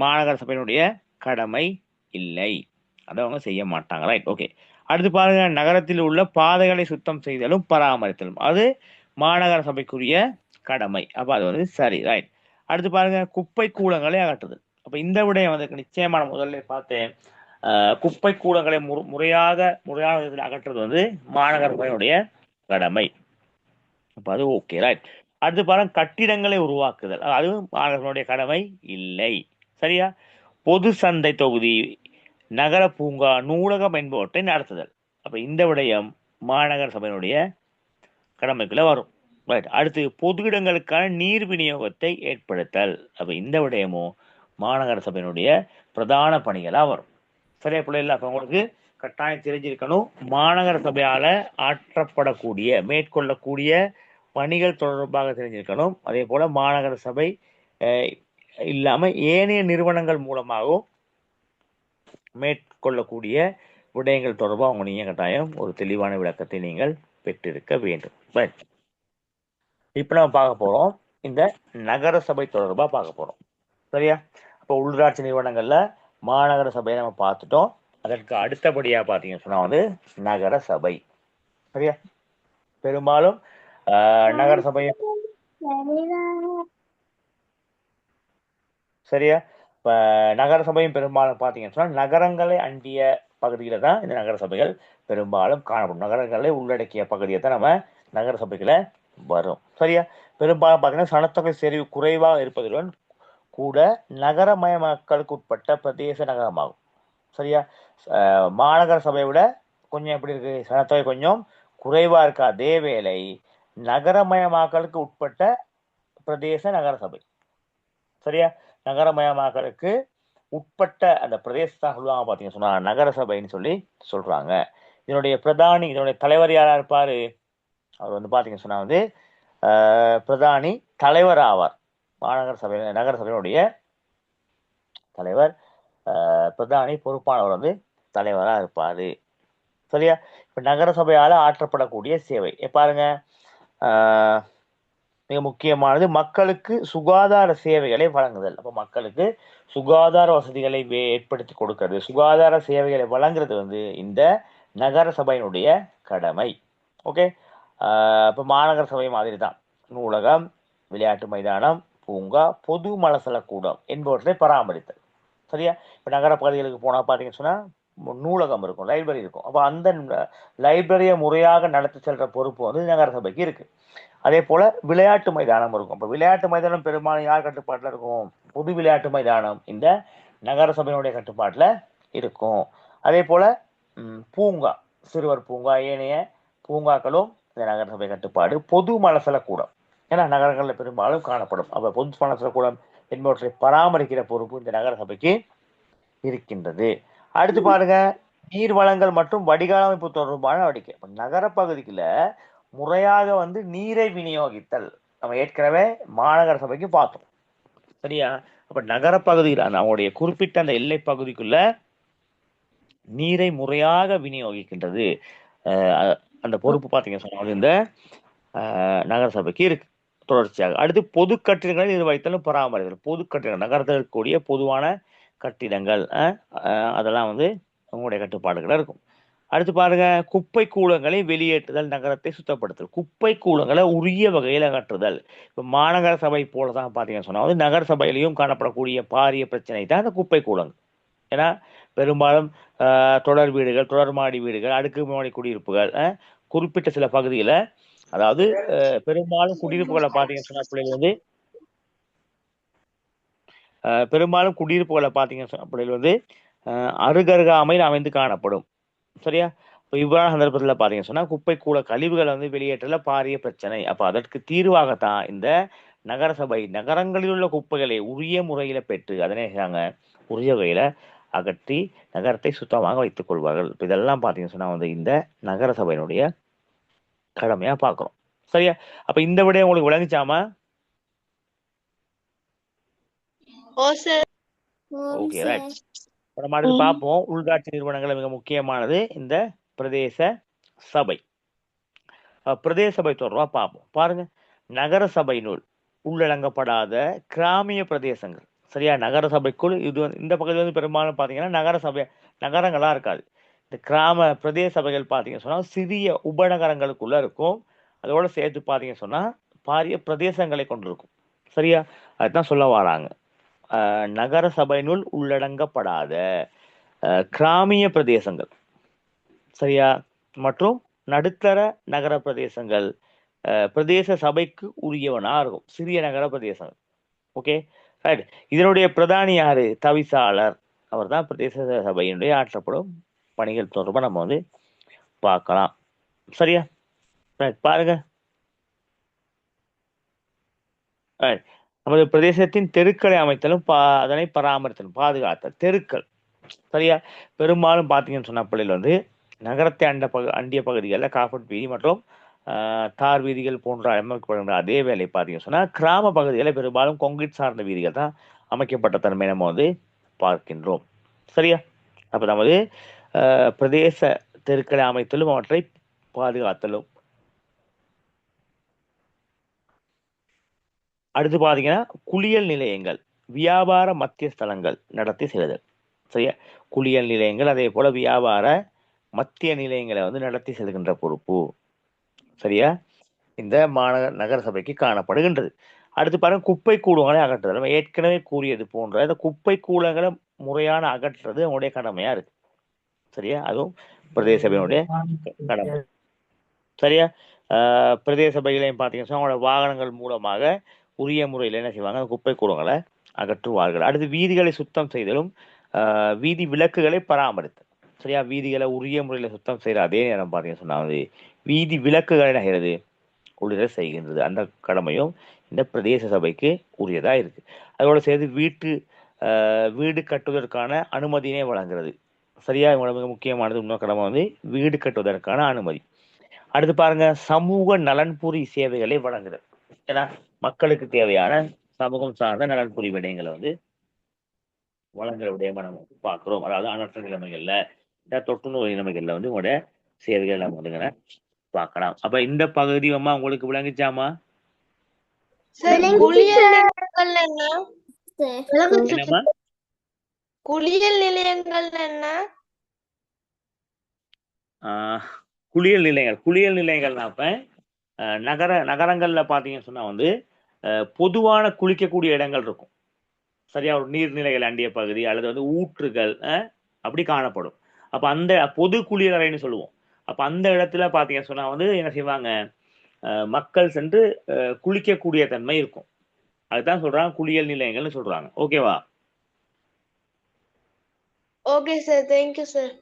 மாநகர சபையினுடைய கடமை இல்லை, அதை அவங்க செய்ய மாட்டாங்க. Right, okay. அடுத்து பாருங்க, நகரத்தில் உள்ள பாதைகளை சுத்தம் செய்தலும் பராமரித்தலும், அது மாநகர சபைக்குரிய கடமை. அப்ப அது வந்து சரி. ரைட். அடுத்து பாருங்க, குப்பை கூளங்களை அகற்றுதல். அப்ப இந்த விடயம் வந்து நிச்சயமான முதல்ல பார்த்தேன். குப்பை கூளங்களை முறையான விதத்தில் அகற்றுறது வந்து மாநகர சபையினுடைய கடமை. அப்ப அது ஓகே. ரைட். அடுத்து பாருங்க, கட்டிடங்களை உருவாக்குதல், அதுவும் மாநகரனுடைய கடமை இல்லை. சரியா? பொது சந்தை தொகுதி, நகர பூங்கா, நூலகம் என்பவற்றை நடத்துதல். அப்ப இந்த விடயம் மாநகர சபையினுடைய கடமைக்குள்ள வரும். ரைட். அடுத்து பொது இடங்களுக்கான நீர் விநியோகத்தை ஏற்படுத்தல். அப்ப இந்த விடயமும் மாநகர சபையினுடைய பிரதான பணிகளா வரும். சரியா பிள்ளைகள்? அப்ப உங்களுக்கு கட்டாயம் தெரிஞ்சிருக்கணும், மாநகர சபையால ஆற்றப்படக்கூடிய மேற்கொள்ளக்கூடிய பணிகள் தொடர்பாக தெரிஞ்சிருக்கணும். அதே போல மாநகர சபை இல்லாம ஏனைய நிறுவனங்கள் மூலமாகவும் மேற்கொள்ளக்கூடிய விடயங்கள் தொடர்பாக அவங்க நீங்க கட்டாயம் ஒரு தெளிவான விளக்கத்தை நீங்கள் பெற்றிருக்க வேண்டும். ரைட். இப்ப நம்ம பார்க்க போறோம், இந்த நகர சபை தொடர்பா பார்க்க போறோம். சரியா? அப்போ உள்ளாட்சி நிறுவனங்கள்ல மாநகர சபையை நம்ம பார்த்துட்டோம். அதற்கு அடுத்தபடியா பார்த்தீங்கன்னு சொன்னா வந்து நகர சபை. சரியா? பெரும்பாலும் நகர சபை. சரியா? இப்ப நகர சபையும் பெரும்பாலும் பார்த்தீங்கன்னு சொன்னா நகரங்களை அண்டிய பகுதியில தான் இந்த நகர சபைகள் பெரும்பாலும் காணப்படும். நகரங்களை உள்ளடக்கிய பகுதியை தான் நம்ம நகர சபைகளை வரும். சரியா? பெரும்பாலும் பார்த்தீங்கன்னா சனத்தொகை செறிவு குறைவாக இருப்பதுடன் கூட நகரமயமாக்கலுக்கு உட்பட்ட பிரதேச நகரமாகும். சரியா? மாநகர சபையை விட கொஞ்சம் எப்படி இருக்கு, சனத்தொகை கொஞ்சம் குறைவா இருக்கு. அதே வேளை நகரமயமாக்கலுக்கு உட்பட்ட பிரதேச நகர சபை. சரியா, நகரமயமாக்கலுக்கு உட்பட்ட அந்த பிரதேசத்தான் சொல்லுவாங்க பார்த்தீங்க சொன்னா நகர சபைன்னு சொல்லி சொல்றாங்க. இதனுடைய பிரதானி, இதனுடைய தலைவர் யாரா இருப்பாரு? அவர் வந்து பார்த்தீங்க சொன்னா வந்து பிரதானி தலைவர் ஆவார். மாநகர சபை நகர சபையினுடைய தலைவர், பிரதானி பொறுப்பானவர் வந்து தலைவரா இருப்பாரு. சரியா, இப்ப நகர சபையால ஆற்றப்படக்கூடிய சேவை பாருங்க, மிக முக்கியமானது மக்களுக்கு சுகாதார சேவைகளை வழங்குதல். அப்ப மக்களுக்கு சுகாதார வசதிகளை ஏற்படுத்தி கொடுக்கிறது, சுகாதார சேவைகளை வழங்குறது வந்து இந்த நகர சபையினுடைய கடமை. ஓகே, இப்போ மாநகர சபை மாதிரி தான் நூலகம், விளையாட்டு மைதானம், பூங்கா, பொது மலசல கூடம் என்பவற்றை பராமரித்தல். சரியா, இப்போ நகர பகுதிகளுக்கு போனால் பார்த்தீங்கன்னு சொன்னால் நூலகம் இருக்கும், லைப்ரரி இருக்கும். அப்போ அந்த லைப்ரரியை முறையாக நடத்தி செல்ற பொறுப்பு வந்து நகர சபைக்கு இருக்கு. அதே போல விளையாட்டு மைதானம் இருக்கும். இப்போ விளையாட்டு மைதானம் பெரும்பாலும் யார் கட்டுப்பாட்டில் இருக்கும்? பொது விளையாட்டு மைதானம் இந்த நகர சபையினுடைய கட்டுப்பாட்டில் இருக்கும். அதே போல பூங்கா, சிறுவர் பூங்கா, ஏனைய பூங்காக்களும் இந்த நகர சபை கட்டுப்பாடு. பொது மலசல கூடம், ஏன்னா நகரங்களில் பெரும்பாலும் காணப்படும். அப்ப பொது மலசல கூடம் என்பவற்றை பராமரிக்கிற பொறுப்பு இந்த நகர சபைக்கு இருக்கின்றது. அடுத்து பாருங்க, நீர் வளங்கள் மற்றும் வடிகால் அமைப்பு தொடர்பான நடவடிக்கை. நகர பகுதிக்குள்ள முறையாக வந்து நீரை விநியோகித்தல் நம்ம ஏற்கனவே மாநகர சபைக்கு பார்த்தோம். சரியா, அப்ப நகர பகுதியில் நம்முடைய குறிப்பிட்ட அந்த எல்லை பகுதிக்குள்ள நீரை முறையாக விநியோகிக்கின்றது அந்த பொறுப்பு பார்த்தீங்க சொன்னாலும் இந்த நகர சபைக்கு இருக்கு தொடர்ச்சியாக. அடுத்து பொது கட்டிடங்களை நிர்வகித்தலும் பராமரித்தல். பொது கட்டிடங்கள், நகரத்தில் இருக்கக்கூடிய பொதுவான கட்டிடங்கள் அதெல்லாம் வந்து உங்களுடைய கட்டுப்பாடுகள் இருக்கும். அடுத்து பாருங்க, குப்பை கூலங்களை வெளியேற்றுதல், நகரத்தை சுத்தப்படுத்தல். குப்பை கூலங்களை உரிய வகையில் அகற்றுதல். இப்போ மாநகர சபை போல தான் பார்த்தீங்கன்னு சொன்னா வந்து நகர சபையிலையும் காணப்படக்கூடிய பாரிய பிரச்சனை தான் அந்த குப்பை கூலங்கள். ஏன்னா பெரும்பாலும் தொடர் வீடுகள், தொடர் மாடி வீடுகள், அடுக்குமாடி குடியிருப்புகள், குறிப்பிட்ட சில பகுதியில், அதாவது பெரும்பாலும் குடியிருப்புகளை பார்த்தீங்கன்னு சொன்னா பிள்ளைகள் வந்து பெரும்பாலும் குடியிருப்புகளை பார்த்தீங்கன்னு சொன்னா பிள்ளைகள் வந்து அருகருகாமையில் அமைந்து காணப்படும். சரியா, இப்போ இவ்வாறு சந்தர்ப்பத்தில் பார்த்தீங்கன்னு சொன்னா குப்பை கூல கழிவுகளை வந்து வெளியேற்றல பாரிய பிரச்சனை. அப்போ அதற்கு தீர்வாகத்தான் இந்த நகர சபை நகரங்களில் உள்ள குப்பைகளை உரிய முறையில பெற்று அதனை உரிய வகையில அகற்றி நகரத்தை சுத்தமாக வைத்துக் கொள்வார்கள். இப்போ இதெல்லாம் பார்த்தீங்கன்னு சொன்னா வந்து இந்த நகர சபையினுடைய கடமையா பார்க்கிறோம். சரியா, அப்ப இந்த விட உங்களுக்கு விளங்குச்சாமா? Okay, right. நம்ம அடுத்து பார்ப்போம், உள்காட்சி நிறுவனங்கள் மிக முக்கியமானது இந்த பிரதேச சபை. பிரதேச சபை தொடர்பா பார்ப்போம். பாருங்க, நகர சபையினுள் உள்ளடங்கப்படாத கிராமிய பிரதேசங்கள். சரியா, நகர சபைக்குள் இது இந்த பகுதியில் வந்து பெரும்பாலும் பார்த்தீங்கன்னா நகர சபை நகரங்களா இருக்காது. இந்த கிராம பிரதேச சபைகள் பார்த்தீங்கன்னு சொன்னா சிறிய உபநகரங்களுக்குள்ள இருக்கும். அதோட சேர்த்து பார்த்தீங்கன்னு சொன்னா பாரிய பிரதேசங்களை கொண்டிருக்கும். சரியா, அதுதான் சொல்ல வராங்க. நகர சபையினுள் உள்ளடங்கப்படாத கிராமிய பிரதேசங்கள், சரியா, மற்றும் நடுத்தர நகர பிரதேசங்கள் பிரதேச சபைக்கு உரியவனா இருக்கும். சிறிய நகர பிரதேசங்கள். Okay, right. இதனுடைய பிரதானி யாரு? தவிசாளர். அவர் தான் பிரதேச சபையினுடைய ஆற்றப்படும் பணிகள் தொடர்பாக நம்ம வந்து பார்க்கலாம். சரியா, ரைட். பாருங்க, ரைட். நமது பிரதேசத்தின் தெருக்களை அமைத்தலும் அதனை பராமரித்தலும் பாதுகாத்தல். தெருக்கள், சரியா, பெரும்பாலும் பார்த்தீங்கன்னு சொன்ன பிள்ளைகள் வந்து நகரத்தை அண்டிய பகுதிகளில் கார்பெட் வீதி மற்றும் தார் வீதிகள் போன்ற அமைக்கப்படுகின்ற அதே வேலை பார்த்தீங்கன்னு சொன்னால் கிராம பகுதிகளில் பெரும்பாலும் கொங்கிரீட் சார்ந்த வீதிகள் தான் அமைக்கப்பட்ட தன்மை நம்ம வந்து பார்க்கின்றோம். சரியா, அப்போ நமது பிரதேச தெருக்களை அமைத்தலும் அவற்றை பாதுகாத்தலும். அடுத்து பார்த்தீங்கன்னா குளியல் நிலையங்கள், வியாபார மத்திய ஸ்தலங்கள் நடத்தி செல்லுதல். சரியா, குளியல் நிலையங்கள் அதே போல வியாபார மத்திய நிலையங்களை வந்து நடத்தி செல்கின்ற பொறுப்பு சரியா இந்த நகர சபைக்கு காணப்படுகின்றது. அடுத்து பாருங்க, குப்பை கூலங்களை அகற்றுதல். நம்ம ஏற்கனவே கூறியது போன்ற இந்த குப்பை கூலங்களை முறையான அகற்றுறது அவங்களுடைய கடமையா இருக்கு. சரியா, அதுவும் பிரதேச சபையினுடைய கடமை. சரியா, பிரதேச சபைகளையும் பார்த்தீங்கன்னா அவங்களோட வாகனங்கள் மூலமாக உரிய முறையில் என்ன செய்வாங்க, குப்பை கூலங்களை அகற்றுவார்கள். அடுத்து வீதிகளை சுத்தம் செய்தலும் வீதி விளக்குகளை பராமரித்தல். சரியா, வீதிகளை உரிய முறையில் சுத்தம் செய்கிற அதே நேரம் பார்த்தீங்கன்னு சொன்னா வீதி விளக்குகள் நகர்றது குளிர செய்கின்றது. அந்த கடமையும் இந்த பிரதேச சபைக்கு உரியதா இருக்கு. அதோட சேர்த்து வீடு கட்டுவதற்கான அனுமதியினை வழங்குறது. சரியா? இவங்களோட மிக முக்கியமானது இன்னொரு கடமை வந்து வீடு கட்டுவதற்கான அனுமதி. அடுத்து பாருங்க, சமூக நலன்புரி சேவைகளை வழங்குறது. ஏன்னா மக்களுக்கு தேவையான சமூகம் சார்ந்த நலன்புரி விடயங்களை வந்து வழங்குற விடயமா நம்ம வந்து பார்க்கிறோம். அதாவது அனர்த்த நிலைமைகள்ல இந்த தொற்று நோய் நிலைமைகள்ல வந்து உங்களோட சேவைகள் நம்ம வந்து பார்க்கலாம். அப்ப இந்த பகுதி அம்மா உங்களுக்கு விளங்குச்சாமா? சார் குளியல் நிலையங்கள் என்ன? என்னம்மா? குளியல் நிலையங்கள் என்ன? குளியல் நிலையங்கள்னா இப்ப நகரங்கள்ல பாத்தீங்கன்னு சொன்னா வந்து பொதுவான குளிக்கக்கூடிய இடங்கள் இருக்கும். சரியா? ஒரு நீர்நிலைகள் அண்டிய பகுதி அல்லது வந்து ஊற்றுகள் அப்படி காணப்படும். அப்ப அந்த பொது குளியலறைன்னு சொல்லுவோம். அப்ப அந்த இடத்துல பாத்தீங்கன்னு சொன்னா வந்து என்ன செய்வாங்க, மக்கள் சென்று குளிக்கக்கூடிய தன்மை இருக்கும். அதுதான் சொல்றாங்க குளியல் நிலையங்கள்னு சொல்றாங்க. ஓகேவா? Okay sir, thank you sir.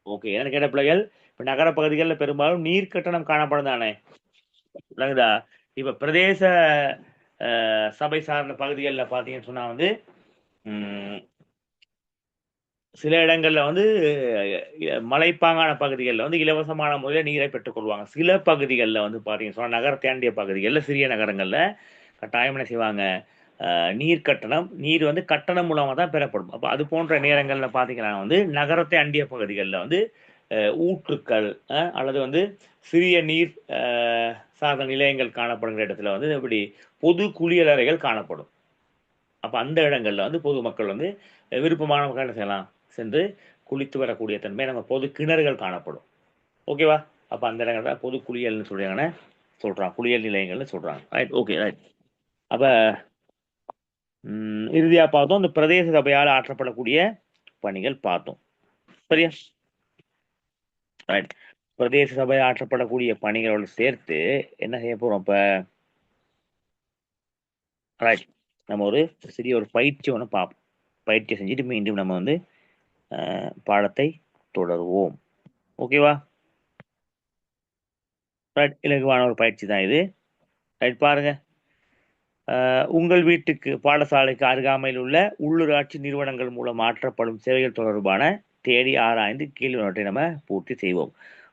Okay. எனக்கு கேட்ட பிள்ளைகள், இப்ப நகர பகுதிகளில் பெரும்பாலும் நீர் கட்டணம் காணப்படும் தானே? விளங்குதா? இப்ப பிரதேச சபை சார்ந்த பகுதிகளில் பார்த்தீங்கன்னு சொன்னா வந்து சில இடங்கள்ல வந்து மலைப்பாங்கான பகுதிகளில் வந்து இலவசமான முறையில் நீரை பெற்றுக்கொள்வாங்க. சில பகுதிகளில் வந்து பார்த்தீங்கன்னு சொன்னா நகரத்தாண்டிய பகுதிகளில் சிறிய நகரங்களில் கட்டாயம் என்ன செய்வாங்க, நீர் வந்து கட்டணம் மூலமாக தான் பெறப்படும். அப்போ அது போன்ற நேரங்களில் பார்த்தீங்கன்னா வந்து நகரத்தை அண்டிய பகுதிகளில் வந்து ஊற்றுக்கள் அல்லது வந்து சிறிய நீர் சார்ந்த நிலையங்கள் காணப்படுகிற இடத்துல வந்து இப்படி பொது குளியலறைகள் காணப்படும். அப்போ அந்த இடங்கள்ல வந்து பொதுமக்கள் வந்து விருப்பமான மக்கள் என்ன செய்யலாம், சென்று குளித்து வரக்கூடிய தன்மை நம்ம பொது கிணறுகள் காணப்படும். ஓகேவா? அப்போ அந்த இடங்கள்ல பொது குளியல்னு சொல்றாங்க, குளியல் நிலையங்கள்னு சொல்றாங்க. Right, okay, right. அப்ப இறுதியா பார்த்தோம் இந்த பிரதேச சபையால் ஆற்றப்படக்கூடிய பணிகள் பார்த்தோம். சரியா? ரைட். பிரதேச சபை ஆற்றப்படக்கூடிய பணிகளோடு சேர்த்து என்ன செய்ய போறோம் இப்ப? ரைட். நம்ம ஒரு சிறிய ஒரு பயிற்சி ஒன்று பார்ப்போம். பயிற்சி செஞ்சுட்டு மீண்டும் நம்ம வந்து பாடத்தை தொடருவோம். ஓகேவா? ரைட். இலகுவான ஒரு பயிற்சி தான் இது. ரைட், பாருங்க. உங்கள் வீட்டுக்கு பாடசாலைக்கு அருகாமையில் உள்ள உள்ளூராட்சி நிறுவனங்கள் மூலம் ஆற்றப்படும் சேவைகள் தொடர்பான தேடி ஆராய்ந்து கீழ்வனவற்றை நம்ம பூர்த்தி செய்வோம்.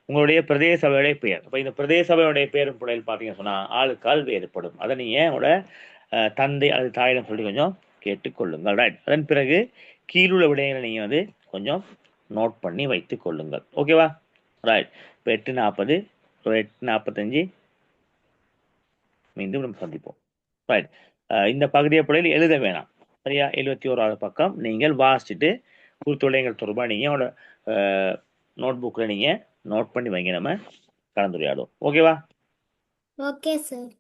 உங்களுடைய பிரதேச சபையுடைய பெயர். அப்போ இந்த பிரதேச சபையுடைய பெயரும் புடையில் பார்த்தீங்கன்னு சொன்னா ஆளுக்கால் வேறுபடும். அதை நீங்க உங்களோட தந்தை அல்லது தாயிடம் சொல்லி கொஞ்சம் கேட்டுக்கொள்ளுங்கள். ரைட். அதன் பிறகு கீழுள்ள விடயங்களை நீங்க வந்து கொஞ்சம் நோட் பண்ணி வைத்துக் கொள்ளுங்கள். ஓகேவா? ரைட். இப்போ 8:40, 8:45 மீண்டும் நம்ம சந்திப்போம். ரைட். இந்த பகுதியை பிள்ளைகள் எழுத வேணாம். சரியா? 71வது பக்கம் நீங்கள் வாசிச்சுட்டு குறித்துடையங்கள் தொடர்பாக நீங்கள் உங்களோட நோட் புக்கில் நீங்கள் நோட் பண்ணி வைங்க. நம்ம கலந்துரையாடுவோம். ஓகேவா? Okay sir.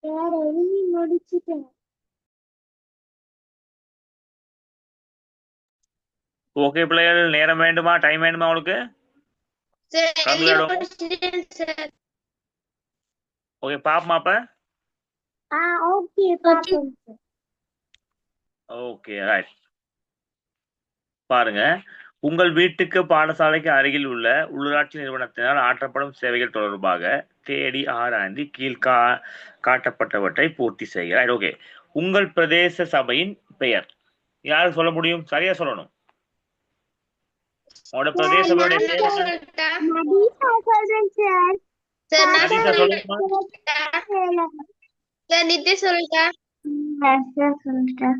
சார் எழுதி முடிச்சிட்டேன். ஓகே பிள்ளைகள், நேரம் வேண்டுமா, டைம் வேண்டுமா உங்களுக்கு? ஓகே, பாப்போமா அப்ப? ஓகே பாப்போம் சார். Okay right. பாருங்க, உங்கள் வீட்டுக்கு பாடசாலைக்கு அருகில் உள்ள உள்ளூராட்சி நிறுவனத்தினால் ஆற்றப்படும் சேவைகள் தொடர்பாக தேடி ஆராய்ந்து காட்டப்பட்டவற்றை பூர்த்தி செய்க. Right, okay. உங்கள் பிரதேச சபையின் பெயர் யாரு சொல்ல முடியும்? சரியா சொல்லணும். உங்களோட பிரதேச சபையுடைய பெயர் என்ன? மதிஷா சொல்றேன் சார். நதிசா சொல்லுங்கம்மா. நித்யா சொல்லிட்டா. சார் சொல்லிட்டேன்.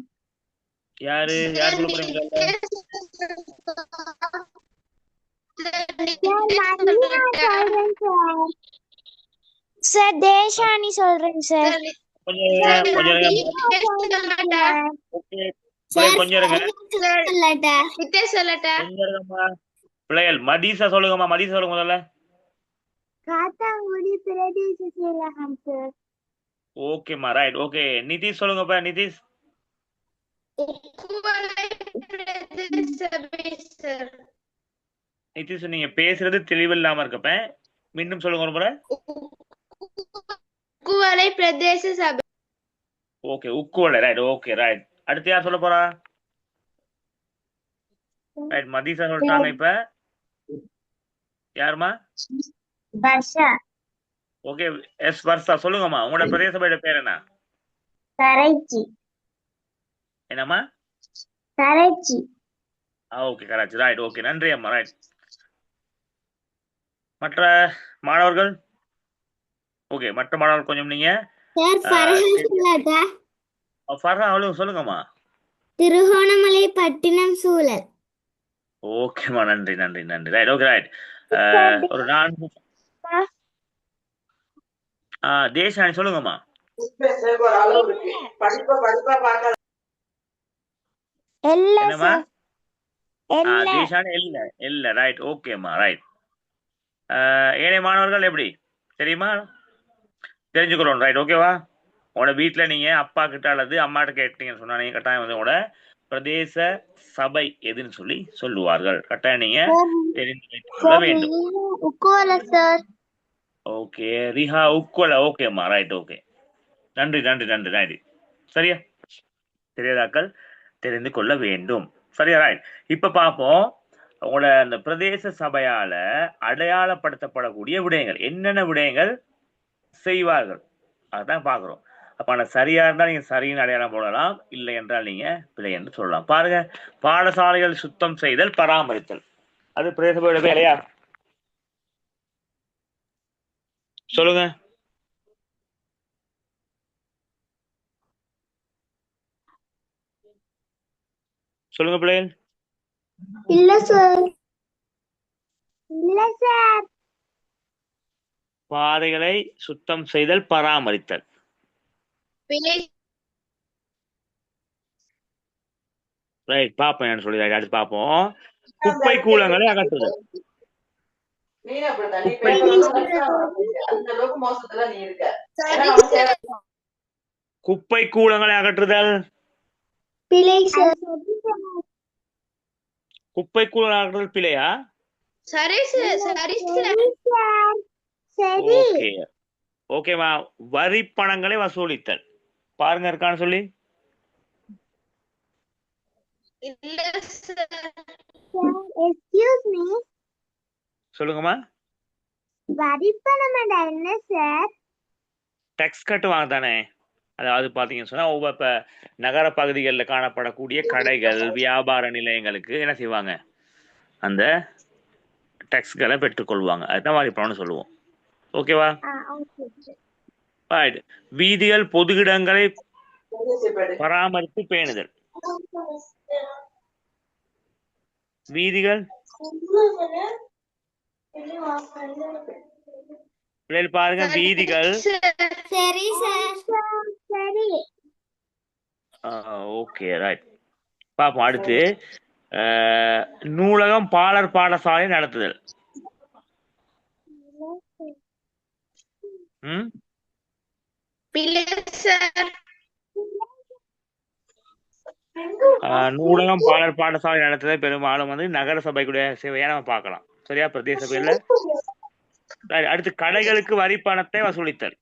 யாரு யார் சொல்ல போறீங்க? சார் தேஷானி சொல்றேன் சார். கொஞ்சம் இருங்க. நித்யா சொல்லட்டா. பிள்ளைகள் மதீசா சொல்லுங்கம்மா. மதீசா சொல்லுங்க முதல்ல. காத்தாங்குடி பிரதேச செயலகம் சார். ஓகேம்மா, ரைட், ஓகே. நிதிஷ் சொல்லுங்கப்பா. நிதிஷ். நிதிஷ், நீங்க பேசுறது தெளிவில்லாம இருக்கப்ப மீண்டும் சொல்லுங்க ஒரு முறை. உக்குவலை பிரதேச சபை. Okay, Ukuwela, right, okay, right. அடுத்து யார் சொல்ல போறா? ரைட், மதீசா சொல்லிட்டாங்க. இப்ப யாருமா? வர்ஷா. ஓகே, எஸ் வர்ஷா சொல்லுங்கம்மா. உங்களோட பிரதேச சபையோட பேர் என்ன? கரைச்சி. என்னம்மா? கரைச்சி. Okay, Karachi, right, okay. நன்றி அம்மா, ரைட். மற்ற மாணவர்கள்? ஓகே, மற்ற மாணவர்கள் கொஞ்சம் நீங்க ஃபர்ஹா அவளும் சொல்லுங்கம்மா. திருகோணமலை பட்டினம் சூழல். ஓகேம்மா, நன்றி நன்றி நன்றி. Right, okay, right. ஒரு 4 தேசானி சொல்லுங்கம்மா. என்னம்மா? தேசானி இல்ல இல்ல, ரைட், ஓகேம்மா, ரைட். ஏனைய மாணவர்கள் எப்படி தெரியுமா? தெரிஞ்சுக்கிறோம், ரைட், ஓகேவா? உங்களோட வீட்டுல நீங்க அப்பா கிட்ட அல்லது அம்மாட்ட கேட்டீங்கன்னு சொன்னா நீங்க கட்டாயம் வந்து உங்களோட பிரதேச சபை எதுன்னு சொல்லி சொல்லுவார்கள். கட்டாயம் நீங்க தெரிந்து வைத்துக் கொள்ள வேண்டும். ஓகே, ரிஹா உக்குவல. ஓகேம்மா, ரைட், ஓகே. நன்றி நன்றி நன்றி நன்றி. சரியா? தெரியாதாக்கள் தெரிந்து கொள்ள வேண்டும். சரியா? ரைட். இப்ப பார்ப்போம், உங்களோட அந்த பிரதேச சபையால அடையாளப்படுத்தப்படக்கூடிய விடயங்கள் என்னென்ன விடயங்கள் செய்வார்கள் அதான் பாக்குறோம். அப்ப அந்த சரியா இருந்தா நீங்க சரின்னு அடையாளம் போடலாம், இல்லை என்றால் நீங்க பிழை என்று சொல்லலாம். பாருங்க, பாடசாலைகள் சுத்தம் செய்தல், பராமரித்தல், அது பிரதேச சபையோட வேலையா? சொல்லுங்க. சொல்லுங்க பிள்ளைகள். இல்ல சார். இல்ல சார். பாதைகளை சுத்தம் செய்தல், பராமரித்தல். ரைட், பாப்போம் என்ன சொல்லி. அடுத்து பார்ப்போம், குப்பை கூலங்களை அகற்றுதல். குப்பை கூலங்களை அகற்றுதல். குப்பை கூலங்களை அகற்றுதல் பிழையா? சரி சரி ஓகே ஓகேவா. வரி பணங்களை வசூலித்தல், பாருங்க இருக்கான்னு சொல்லி. எக்ஸ்கியூஸ் மீ, சொல்லுங்கம்மா. வரி பணம் என்ன சார்? டேக்ஸ் கட்டுவாங்க தானே. அதாவது பாத்தீங்கன்னு சொன்னா ஒவ்வொரு இப்ப நகர பகுதிகளில் காணப்படக்கூடிய கடைகள், வியாபார நிலையங்களுக்கு என்ன செய்வாங்க, அந்த டேக்ஸ்களை பெற்றுக்கொள்வாங்க. அதுதான் வரி பணம்னு சொல்லுவோம். ஓகேவா? ரைட். வீதிகள், பொது இடங்களை பராமரித்து பேணுதல். வீதிகள் பாருங்க, வீதிகள். சரி சார். சரி. Okay, right. பாப்போம். அடுத்து நூலகம், பாலர் பாடசாலை நடத்துதல். பிள்ளை சார். நூலகம் பாடல் பாடசாலை நடத்துறது பெரும்பாலும் வந்து நகர சபைக்குடைய சேவையா நம்ம பார்க்கலாம். சரியா? பிரதேச சபையில. அடுத்து கடைகளுக்கு வரி பணத்தை வசூலித்தல்.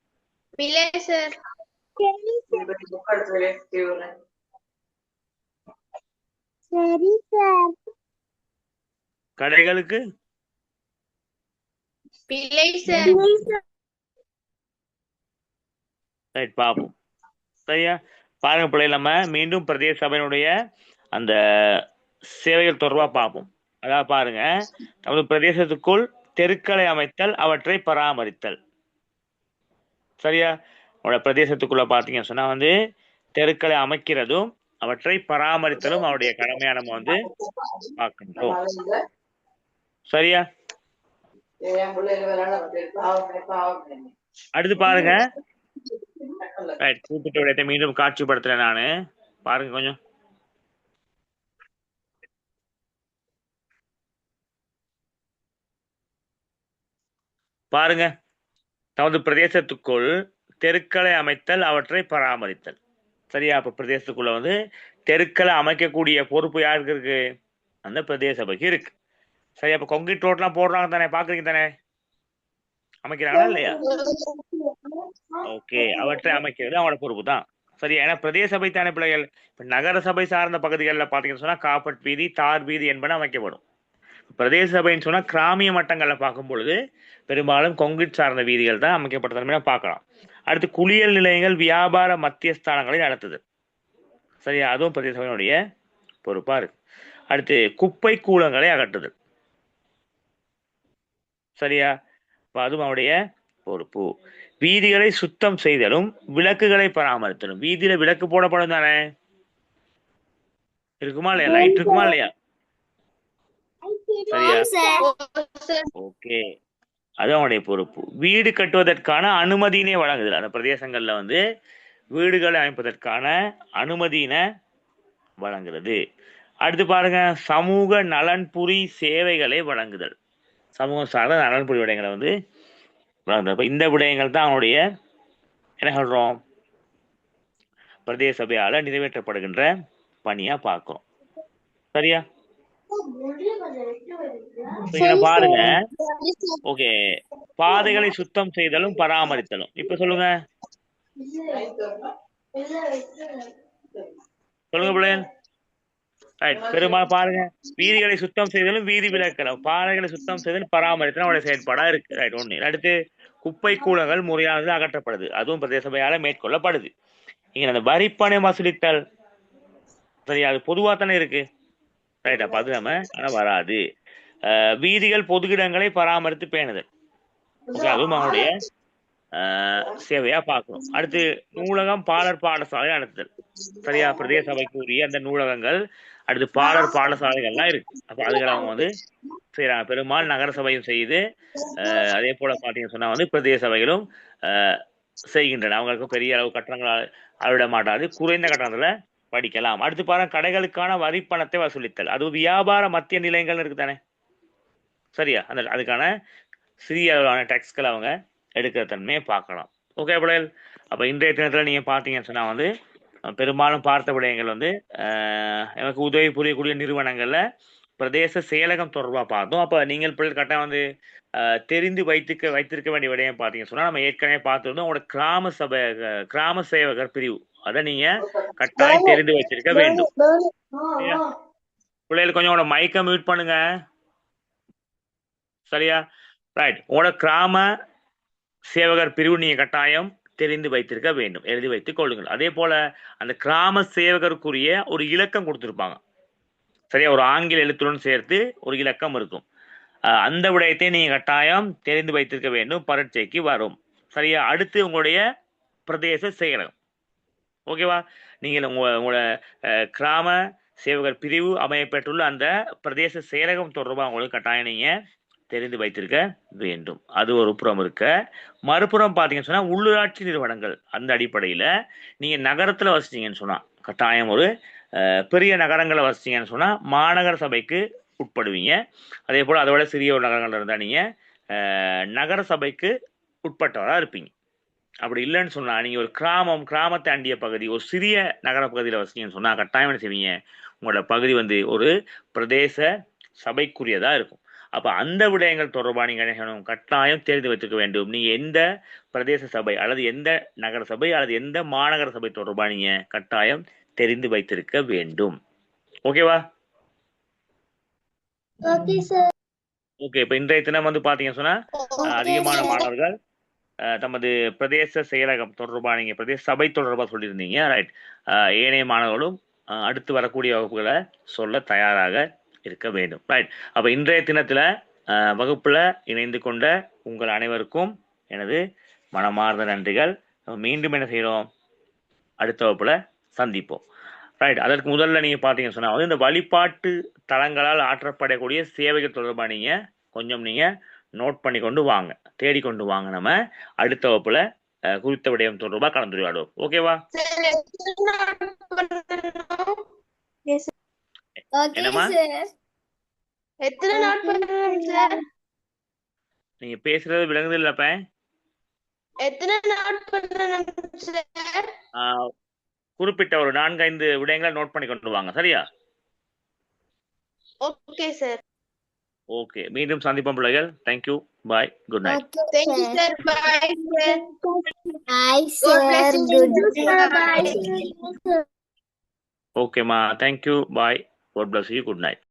பிள்ளை சார். சரி சார். கடைகளுக்கு பிள்ளை சார். ரைட், பார்ப்போம். சரியா? பாருங்க பிள்ளைகள், நம்ம மீண்டும் பிரதேச சபையினுடைய அந்த சேவைகள் தொடர்பா பார்ப்போம். அதாவது பாருங்க, நமது பிரதேசத்துக்குள் தெருக்களை அமைத்தல், அவற்றை பராமரித்தல். சரியா? அவரோட பிரதேசத்துக்குள்ள பாத்தீங்கன்னு சொன்னா வந்து தெருக்களை அமைக்கிறதும் அவற்றை பராமரித்தலும் அவருடைய கடமையா நம்ம வந்து பார்க்கின்றோம். சரியா? அடுத்து பாருங்க, கூப்பிட்டு விடயத்தை மீண்டும் காட்சிப்படுத்துறேன் நானு. பாருங்க கொஞ்சம். பாருங்க, தமது பிரதேசத்துக்குள் தெருக்களை அமைத்தல், அவற்றை பராமரித்தல். சரியா? அப்ப பிரதேசத்துக்குள்ள வந்து தெருக்களை அமைக்கக்கூடிய பொறுப்பு யாருக்கு இருக்கு? அந்த பிரதேச சபைக்கு இருக்கு. சரி, அப்ப கான்கிரீட் ரோட்லாம் போடுறாங்க தானே, பாக்குறீங்க தானே, அமைக்கிறாங்களா இல்லையா? ஓகே, அவற்றை அமைக்கிறது அவனோட பொறுப்பு தான். சரி, ஏன்னா பிரதேச சபை தானே பிள்ளைகள். இப்ப நகர சபை சார்ந்த பகுதிகளில் பாத்தீங்கன்னு சொன்னா காப்பட் வீதி, தார் வீதி என்பன அமைக்கப்படும். பிரதேச சபைன்னு சொன்னா கிராமிய மட்டங்கள்ல பார்க்கும் பொழுது பெரும்பாலும் கான்கிரீட் சார்ந்த வீதிகள் தான் அமைக்கப்பட்டதுமே பார்க்கலாம். அடுத்து குளியல் நிலையங்கள், வியாபார மத்தியஸ்தானங்களை நடத்துது. சரியா? அதுவும் பிரதேச சபையினுடைய பொறுப்பா இருக்கு. அடுத்து குப்பை கூலங்களை அகற்றுதல். சரியா? அதுவும் அவருடைய பொறுப்பு. வீதிகளை சுத்தம் செய்தலும் விளக்குகளை பராமரித்தலும். வீதியில விளக்கு போடப்படும் தானே, இருக்குமா இல்லையா? லைட் இருக்குமா இல்லையா? சரியா? ஓகே, அது அவனுடைய பொறுப்பு. வீடு கட்டுவதற்கான அனுமதியினை வழங்குதல். அந்த பிரதேசங்கள்ல வந்து வீடுகளை அமைப்பதற்கான அனுமதியினை வழங்குறது. அடுத்து பாருங்க, சமூக நலன்புரி சேவைகளை வழங்குதல். சமூகம் சார்ந்த நலன்புரி விடயங்களை வந்து வழங்குதல். இந்த விடயங்கள் தான் அவனுடைய என்ன சொல்றோம், பிரதேச சபையால நிறைவேற்றப்படுகின்ற பணியா பார்க்கிறோம். சரியா? பாருங்க, ஓகே, பாதைகளை சுத்தம் செய்தலும் பராமரித்தலும். இப்ப சொல்லுங்க, சொல்லுங்க பிள்ளைகள். பெரும்பாலும் பாருங்க, வீதிகளை சுத்தம் செய்தலும் வீதி விளக்கலும், பாதைகளை சுத்தம் செய்தலும் பராமரித்தலும் அவருடைய செயல்பாடா இருக்கு. ரைட், ஒண்ணு. அடுத்து குப்பை கூலங்கள் முறையானது அகற்றப்படுது. அதுவும் பிரதேச சபையால மேற்கொள்ளப்படுது. இங்க அந்த வரிப்பணை வசூலித்தல், சரியா, அது பொதுவா தானே இருக்கு. ரைட், அப்ப அது நம்ம ஆனா வராது. வீதிகள் பொது இடங்களை பராமரித்து பேணுதல். ஓகே, அதுவும் அவனுடைய சேவையா பார்க்கணும். அடுத்து நூலகம், பாடற் பாடசாலை நடத்துதல். சரியா? பிரதேச சபைக்கு உரிய அந்த நூலகங்கள், அடுத்து பாடற் பாடசாலைகள்லாம் இருக்கு. அப்ப அதுகளை அவங்க வந்து செய்யறாங்க. பெரும்பாலும் நகர சபையும் செய்யுது. அதே போல பாத்தீங்கன்னு சொன்னா வந்து பிரதேச சபைகளும் செய்கின்றன. அவங்களுக்கு பெரிய அளவு கட்டணங்கள் அளவிட மாட்டாது, குறைந்த கட்டணத்துல படிக்கலாம். அடுத்து பாருங்க, கடைகளுக்கான வரி பணத்தை வசூலித்தல். அது வியாபார மத்திய நிலையங்கள் இருக்கு தானே. சரியா? அந்த அதுக்கான சிறிய அளவிலான டேக்ஸ்களை அவங்க எடுக்கிற தன்மையை பார்க்கலாம். ஓகே பிள்ளைகள், அப்ப இன்றைய தினத்துல நீங்க பாத்தீங்கன்னு சொன்னா வந்து பெரும்பாலும் பார்த்த விடயங்கள் வந்து எனக்கு உதவி புரியக்கூடிய நிறுவனங்கள்ல பிரதேச செயலகம் தொடர்பா பார்த்தோம். அப்ப நீங்கள் பிள்ளைகள் கட்டாயம் வந்து தெரிந்து வைத்திருக்க வேண்டிய விடயம் பாத்தீங்கன்னு சொன்னா நம்ம ஏற்கனவே பார்த்துருந்தோம். உங்களோட கிராம சேவகர் பிரிவு, அதை நீங்க கட்டாயம் தெரிந்து வச்சிருக்க வேண்டும். பிள்ளைகள் கொஞ்சம் உங்களோட மைக்கை மியூட் பண்ணுங்க. சரியா? ரைட், உங்களோட கிராம சேவகர் பிரிவு நீங்க கட்டாயம் தெரிந்து வைத்திருக்க வேண்டும், எழுதி வைத்துக் கொள்ளுங்கள். அதே போல அந்த கிராம சேவகருக்குரிய ஒரு இலக்கம் கொடுத்திருப்பாங்க. சரியா? ஒரு ஆங்கில எழுத்துடன் சேர்த்து ஒரு இலக்கம் இருக்கும். அந்த விடயத்தை நீங்க கட்டாயம் தெரிந்து வைத்திருக்க வேண்டும், பரீட்சைக்கு வரும். சரியா? அடுத்து உங்களுடைய பிரதேச செயலகம். ஓகேவா? நீங்கள் உங்களோட கிராம சேவகர் பிரிவு அமையப்பெற்றுள்ள அந்த பிரதேச செயலகம் தொடர்பாக உங்களுக்கு கட்டாயம் நீங்க தெரிந்து வைத்திருக்க வேண்டும். அது ஒரு புறம் இருக்க, மறுபுறம் பாத்தீங்கன்னு சொன்னா உள்ளூராட்சி நிறுவனங்கள். அந்த அடிப்படையில நீங்க நகரத்துல வசிச்சீங்கன்னு சொன்னா கட்டாயம் ஒரு பெரிய நகரங்களை வசிச்சீங்கன்னு சொன்னா மாநகர சபைக்கு உட்படுவீங்க. அதே போல அதோட சிறிய ஒரு நகரங்கள் இருந்தா நீங்க நகர சபைக்கு உட்பட்டவரா இருப்பீங்க. அப்படி இல்லைன்னு சொன்னா நீங்க ஒரு கிராமத்தை அண்டிய பகுதி, ஒரு சிறிய நகர பகுதியில் வசிக்கணும்னு சொன்னா கட்டாயம் என்ன செய்வீங்க, உங்களோட பகுதி வந்து ஒரு பிரதேச சபைக்குரியதா இருக்கும். அப்ப அந்த விடயங்கள் தொடர்பாக நீங்க என்ன செய்யணும், கட்டாயம் தெரிந்து வைத்துக்க வேண்டும். நீங்க எந்த பிரதேச சபை அல்லது எந்த நகர சபை அல்லது எந்த மாநகர சபை தொடர்பாக நீங்க கட்டாயம் தெரிந்து வைத்திருக்க வேண்டும். ஓகேவா? Okay sir. ஓகே. இப்ப இன்றைய தினம் வந்து பாத்தீங்கன்னு சொன்னா அதிகமான மாணவர்கள் தமது பிரதேச செயலகம் தொடர்பாக நீங்க பிரதேச சபை தொடர்பாக சொல்லியிருந்தீங்க. ரைட். ஏனைய மாணவர்களும் அடுத்து வரக்கூடிய வகுப்புகளை சொல்ல தயாராக இருக்க வேண்டும். ரைட். அப்ப இன்றைய தினத்துல வகுப்புல இணைந்து கொண்ட உங்கள் அனைவருக்கும் எனது மனமார்ந்த நன்றிகள். மீண்டும் என்ன செய்யறோம், அடுத்த வகுப்புல சந்திப்போம். ரைட். அதற்கு முதல்ல நீங்க பாத்தீங்கன்னு சொன்னா வந்து இந்த வழிபாட்டு தலங்களால் ஆற்றப்படக்கூடிய சேவைகள் தொடர்பாக நீங்க கொஞ்சம் நீங்க நோட் பண்ணி கொண்டு வாங்க, தேடிக்கொண்டு வாங்க. நம்ம அடுத்த வகுப்புல குறித்த விடயம் தொடர்பாக கலந்துரையாடுவோம். ஓகேவா? என்னமா எத்தனை நாட் பண்ணணும் சார்? நீங்க பேசுறது விளங்குது இல்லப்ப? எத்தனை நாட் பண்ணணும் சார்? குறிப்பிட்ட ஒரு 4-5 விடயங்களை நோட் பண்ணி கொண்டு வாங்க. சரியா? Okay sir. ஓகே. மீண்டும் சந்திப்போம் பிள்ளைகள். Thank you. Bye. Good night. Thank you sir. Bye sir. Bye God bless sir. you. Good Sir. night. ஓகேம்மா. Thank you. Bye. God bless you. Good night.